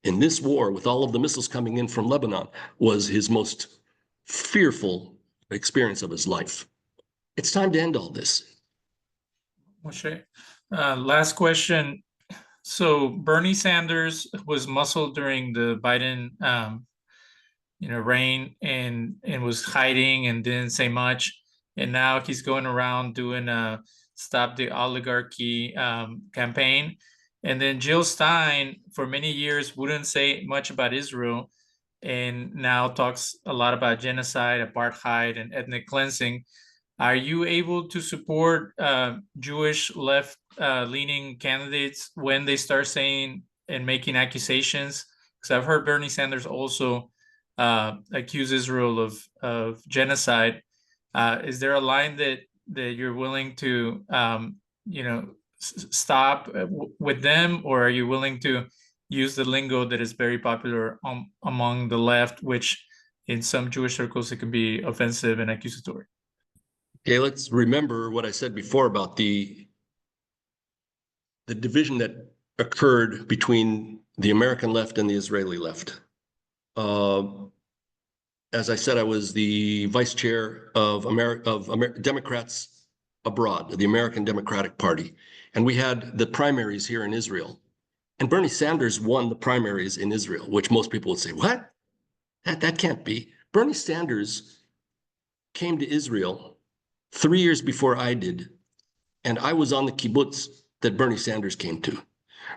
in this war, with all of the missiles coming in from Lebanon, was his most fearful experience of his life. It's time to end all this. Moshe, last question. So Bernie Sanders was muscled during the Biden, reign, and was hiding and didn't say much. And now he's going around doing a Stop the Oligarchy campaign. And then Jill Stein, for many years, wouldn't say much about Israel, and now talks a lot about genocide, apartheid, and ethnic cleansing. Are you able to support Jewish left-leaning candidates when they start saying and making accusations? Because I've heard Bernie Sanders also accuse Israel of genocide. Is there a line that you're willing to stop with them, or are you willing to use the lingo that is very popular among the left, which in some Jewish circles it can be offensive and accusatory? Okay, let's remember what I said before about the division that occurred between the American left and the Israeli left. As I said, I was the vice chair of Democrats abroad, the American Democratic Party, and we had the primaries here in Israel. And Bernie Sanders won the primaries in Israel, which most people would say, what? That can't be. Bernie Sanders came to Israel 3 years before I did, and I was on the kibbutz that Bernie Sanders came to.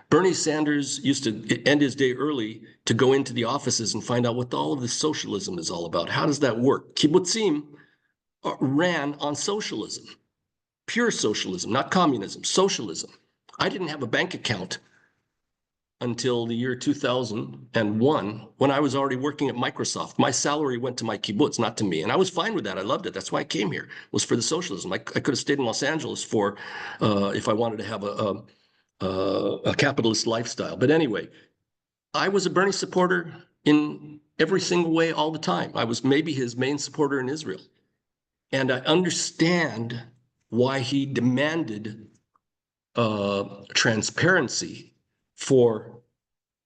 Bernie Sanders used to end his day early to go into the offices and find out what all of this socialism is all about. How does that work? Kibbutzim ran on socialism, pure socialism, not communism, socialism. I didn't have a bank account until the year 2001, when I was already working at Microsoft. My salary went to my kibbutz, not to me. And I was fine with that. I loved it. That's why I came here, was for the socialism. I could have stayed in Los Angeles for, if I wanted to have a capitalist lifestyle. But anyway, I was a Bernie supporter in every single way all the time. I was maybe his main supporter in Israel. And I understand why he demanded transparency for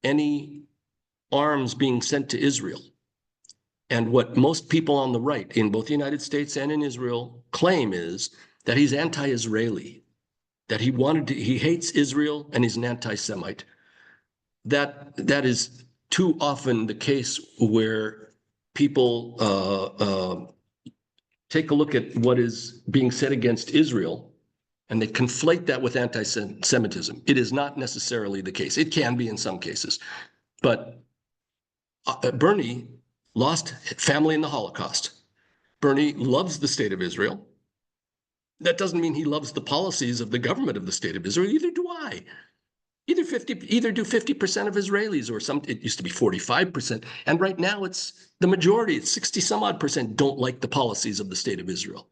any arms being sent to Israel. And what most people on the right in both the United States and in Israel claim is that he's anti-Israeli, that he hates Israel and he's an anti-Semite. That is too often the case where people take a look at what is being said against Israel and they conflate that with anti-Semitism. It is not necessarily the case. It can be in some cases. But Bernie lost family in the Holocaust. Bernie loves the state of Israel. That doesn't mean he loves the policies of the government of the state of Israel. Either do I. Either do 50% of Israelis, or it used to be 45%. And right now it's the majority, it's 60 some odd percent don't like the policies of the state of Israel.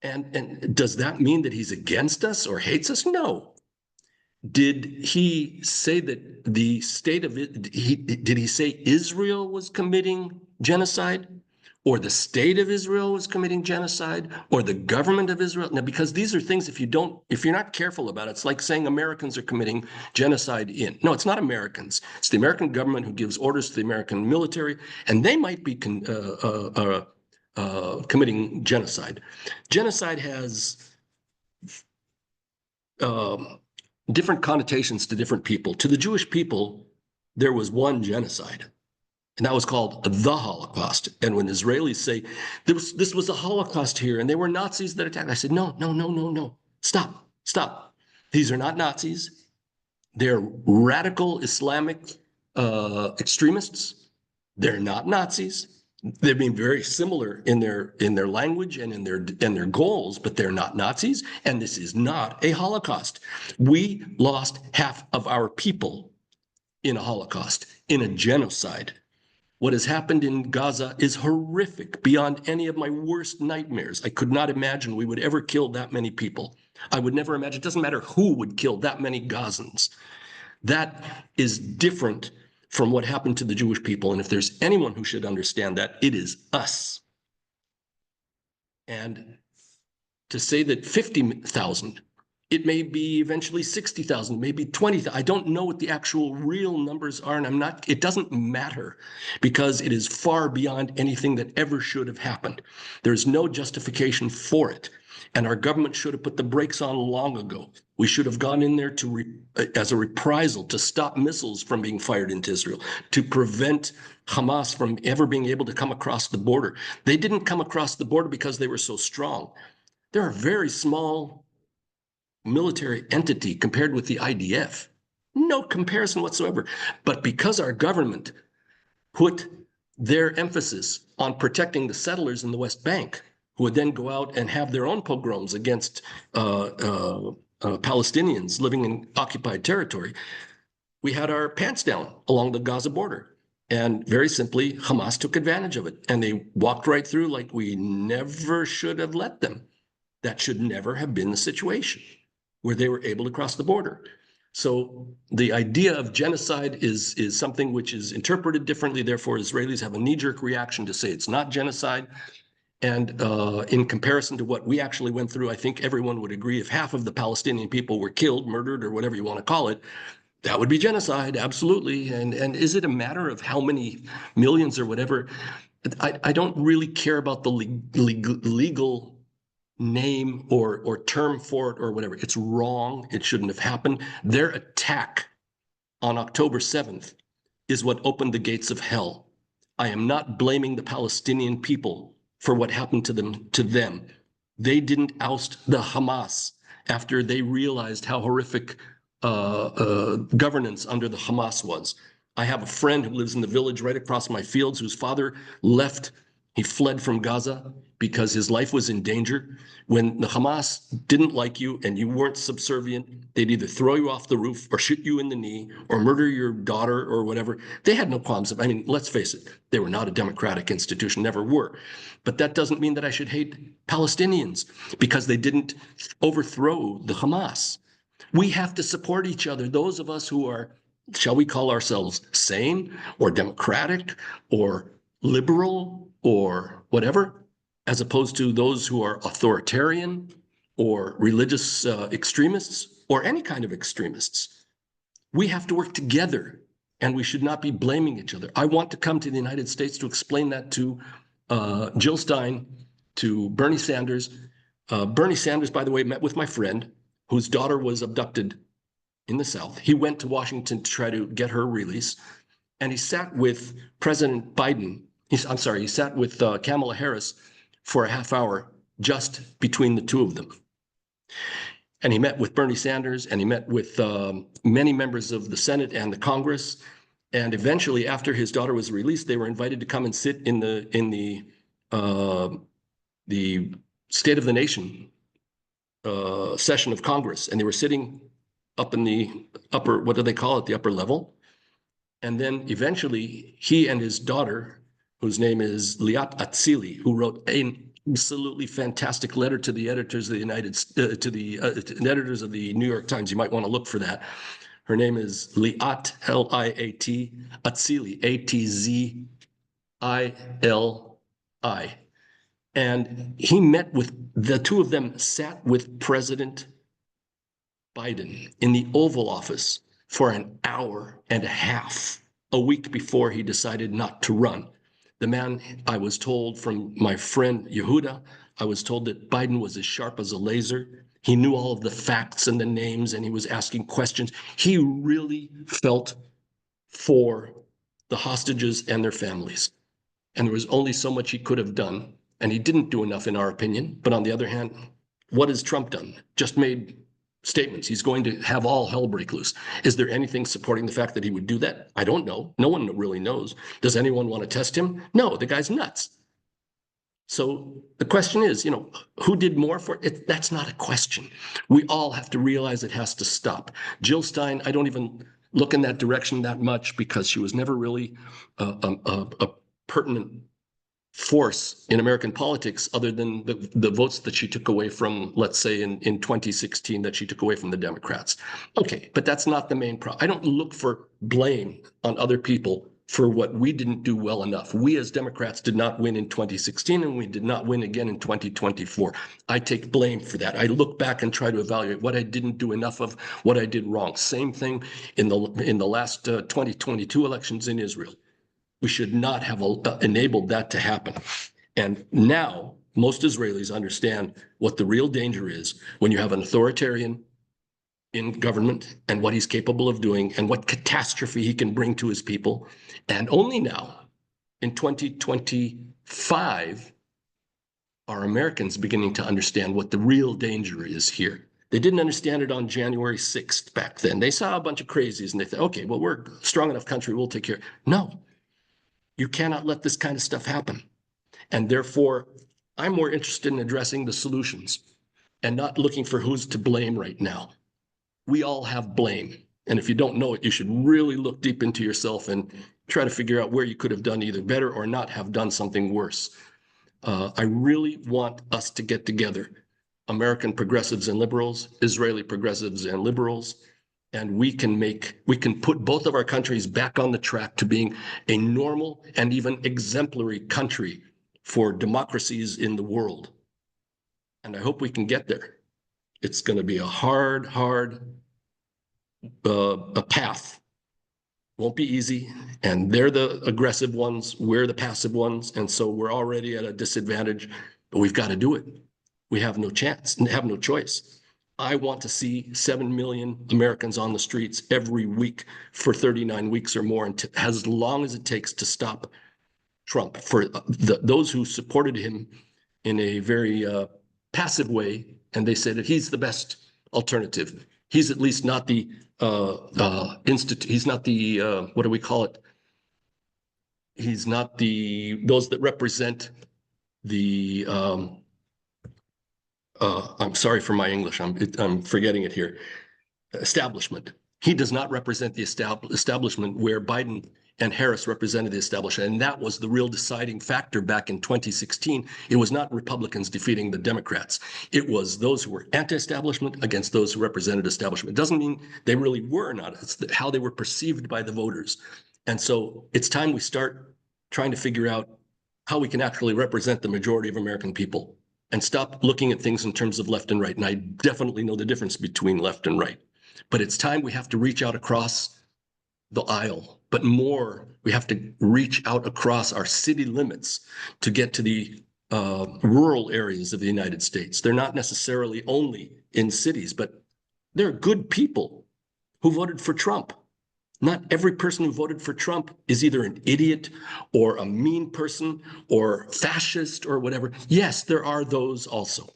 And does that mean that he's against us or hates us? No. Did he say that the state of it, did he say Israel was committing genocide, or the state of Israel was committing genocide, or the government of Israel? Now, because these are things, if you're not careful about it, it's like saying Americans are committing genocide no, it's not Americans. It's the American government who gives orders to the American military, and they might be committing genocide. Genocide has different connotations to different people. To the Jewish people, there was one genocide, and that was called the Holocaust. And when Israelis say, this was a Holocaust here, and they were Nazis that attacked, I said, no. Stop. These are not Nazis. They're radical Islamic extremists. They're not Nazis. They've been very similar in their language and in their goals, but they're not Nazis, and this is not a Holocaust. We lost half of our people in a Holocaust, in a genocide. What has happened in Gaza is horrific, beyond any of my worst nightmares. I could not imagine we would ever kill that many people. I would never imagine, it doesn't matter who would kill that many Gazans. That is different from what happened to the Jewish people. And if there's anyone who should understand that, it is us. And to say that 50,000 It may be eventually 60,000, maybe 20,000. I don't know what the actual real numbers are, and it doesn't matter because it is far beyond anything that ever should have happened. There's no justification for it. And our government should have put the brakes on long ago. We should have gone in there as a reprisal to stop missiles from being fired into Israel, to prevent Hamas from ever being able to come across the border. They didn't come across the border because they were so strong. They're a very small military entity compared with the IDF. No comparison whatsoever. But because our government put their emphasis on protecting the settlers in the West Bank, who would then go out and have their own pogroms against Palestinians living in occupied territory, we had our pants down along the Gaza border. And very simply, Hamas took advantage of it. And they walked right through like we never should have let them. That should never have been the situation where they were able to cross the border. So the idea of genocide is something which is interpreted differently. Therefore, Israelis have a knee-jerk reaction to say it's not genocide. And in comparison to what we actually went through, I think everyone would agree if half of the Palestinian people were killed, murdered, or whatever you want to call it, that would be genocide, absolutely. And is it a matter of how many millions or whatever? I don't really care about the legal name or term for it or whatever. It's wrong. It shouldn't have happened. Their attack on October 7th is what opened the gates of hell. I am not blaming the Palestinian people for what happened to them. They didn't oust the Hamas after they realized how horrific governance under the Hamas was. I have a friend who lives in the village right across my fields whose father left. He fled from Gaza because his life was in danger. When the Hamas didn't like you and you weren't subservient, they'd either throw you off the roof or shoot you in the knee or murder your daughter or whatever. They had no qualms. I mean, let's face it, they were not a democratic institution, never were. But that doesn't mean that I should hate Palestinians because they didn't overthrow the Hamas. We have to support each other. Those of us who are, shall we call ourselves sane or democratic or liberal or whatever, as opposed to those who are authoritarian or religious extremists or any kind of extremists. We have to work together and we should not be blaming each other. I want to come to the United States to explain that to Jill Stein, to Bernie Sanders. Bernie Sanders, by the way, met with my friend whose daughter was abducted in the South. He went to Washington to try to get her release. And he sat with President Biden. He sat with Kamala Harris for a half hour just between the two of them. And he met with Bernie Sanders and he met with many members of the Senate and the Congress. And eventually, after his daughter was released, they were invited to come and sit in the State of the Nation session of Congress. And they were sitting up in the upper, what do they call it, the upper level. And then eventually, he and his daughter, whose name is Liat Atzili, who wrote an absolutely fantastic letter to the editors of the editors of the New York Times. You might want to look for that. Her name is Liat, L-I-A-T, Atzili, A-T-Z-I-L-I. And he met with, the two of them sat with President Biden in the Oval Office for an hour and a half, a week before he decided not to run. The man, I was told from my friend Yehuda, I was told that Biden was as sharp as a laser. He knew all of the facts and the names, and he was asking questions. He really felt for the hostages and their families. And there was only so much he could have done. And he didn't do enough, in our opinion. But on the other hand, what has Trump done? Just made statements. He's going to have all hell break loose. Is there anything supporting the fact that he would do that? I don't know. No one really knows. Does anyone want to test him? No, the guy's nuts. So the question is, who did more for it? That's not a question. We all have to realize it has to stop. Jill Stein, I don't even look in that direction that much because she was never really a pertinent force in American politics other than the votes that she took away from, let's say in 2016, that she took away from the Democrats. Okay, but that's not the main problem. I don't look for blame on other people for what we didn't do well enough. We as Democrats did not win in 2016, and we did not win again in 2024. I take blame for that. I look back and try to evaluate what I didn't do enough of, what I did wrong. Same thing in the last 2022 elections in Israel. We should not have enabled that to happen. And now most Israelis understand what the real danger is when you have an authoritarian in government and what he's capable of doing and what catastrophe he can bring to his people. And only now, in 2025, are Americans beginning to understand what the real danger is here. They didn't understand it on January 6th back then. They saw a bunch of crazies and they thought, okay, well, we're a strong enough country, we'll take care. No, you cannot let this kind of stuff happen. And therefore, I'm more interested in addressing the solutions and not looking for who's to blame right now. We all have blame. And if you don't know it, you should really look deep into yourself and try to figure out where you could have done either better or not have done something worse. I really want us to get together, American progressives and liberals, Israeli progressives and liberals, and we can put both of our countries back on the track to being a normal and even exemplary country for democracies in the world. And I hope we can get there. It's going to be a hard a path. Won't be easy. And they're the aggressive ones. We're the passive ones. And so we're already at a disadvantage, but we've got to do it. We have no chance and have no choice. I want to see 7 million Americans on the streets every week for 39 weeks or more, and as long as it takes to stop Trump. For those who supported him in a very passive way, and they said that he's the best alternative. He's at least not the he's not the what do we call it? He's not those that represent the I'm sorry for my English. I'm forgetting it here. Establishment. He does not represent the establishment where Biden and Harris represented the establishment. And that was the real deciding factor back in 2016. It was not Republicans defeating the Democrats. It was those who were anti-establishment against those who represented establishment. It doesn't mean they really were not. It's how they were perceived by the voters. And so it's time we start trying to figure out how we can actually represent the majority of American people and stop looking at things in terms of left and right. And I definitely know the difference between left and right. But it's time we have to reach out across the aisle, but more, we have to reach out across our city limits to get to the rural areas of the United States. They're not necessarily only in cities, but there are good people who voted for Trump. Not every person who voted for Trump is either an idiot or a mean person or fascist or whatever. Yes, there are those also.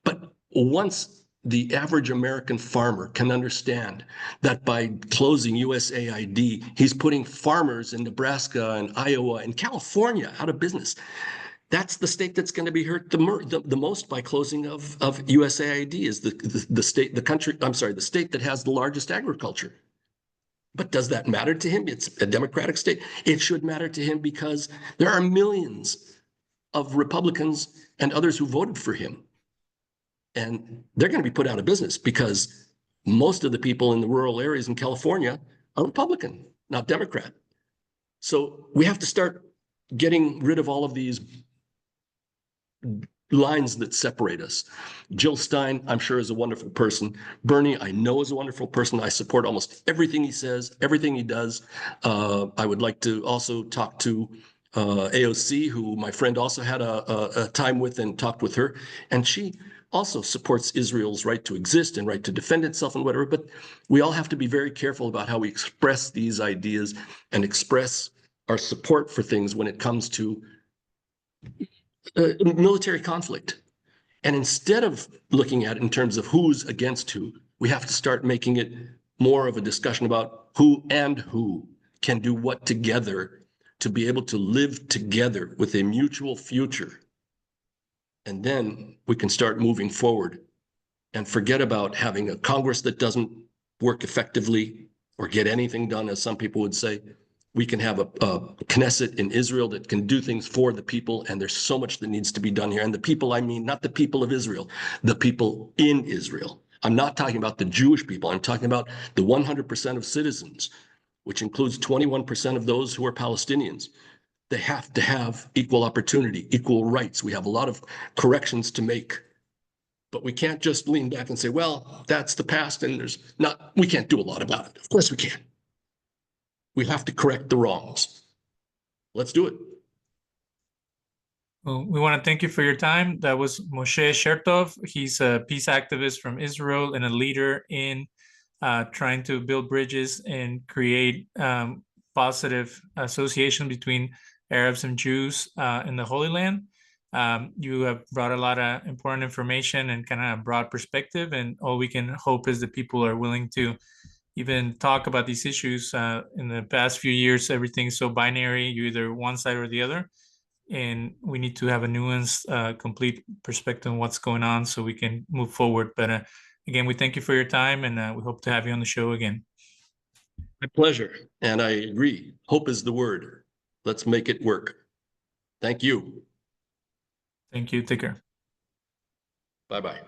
But once the average American farmer can understand that by closing USAID, he's putting farmers in Nebraska and Iowa and California out of business. That's the state that's going to be hurt the most by closing of USAID is the state that has the largest agriculture. But does that matter to him? It's a Democratic state. It should matter to him because there are millions of Republicans and others who voted for him. And they're going to be put out of business because most of the people in the rural areas in California are Republican, not Democrat. So we have to start getting rid of all of these lines that separate us. Jill Stein, I'm sure, is a wonderful person. Bernie, I know, is a wonderful person. I support almost everything he says, everything he does. I would like to also talk to AOC, who my friend also had a time with and talked with her. And she also supports Israel's right to exist and right to defend itself and whatever. But we all have to be very careful about how we express these ideas and express our support for things when it comes to military conflict. And instead of looking at it in terms of who's against who, we have to start making it more of a discussion about who and who can do what together to be able to live together with a mutual future. And then we can start moving forward and forget about having a Congress that doesn't work effectively or get anything done, as some people would say. We can have a Knesset in Israel that can do things for the people, and there's so much that needs to be done here. And the people, I mean, not the people of Israel, the people in Israel. I'm not talking about the Jewish people. I'm talking about the 100% of citizens. which includes 21% of those who are Palestinians. They have to have equal opportunity, equal rights. We have a lot of corrections to make, but we can't just lean back and say, well, that's the past and we can't do a lot about it. Of course we can. We have to correct the wrongs. Let's do it. Well, we want to thank you for your time. That was Moshe Chertoff. He's a peace activist from Israel and a leader in trying to build bridges and create positive association between Arabs and Jews in the Holy Land. You have brought a lot of important information and kind of broad perspective, and all we can hope is that people are willing to even talk about these issues. In the past few years, everything's so binary, you're either one side or the other, and we need to have a nuanced, complete perspective on what's going on so we can move forward. But again, we thank you for your time, and we hope to have you on the show again. My pleasure, and I agree. Hope is the word. Let's make it work. Thank you. Thank you. Take care. Bye-bye.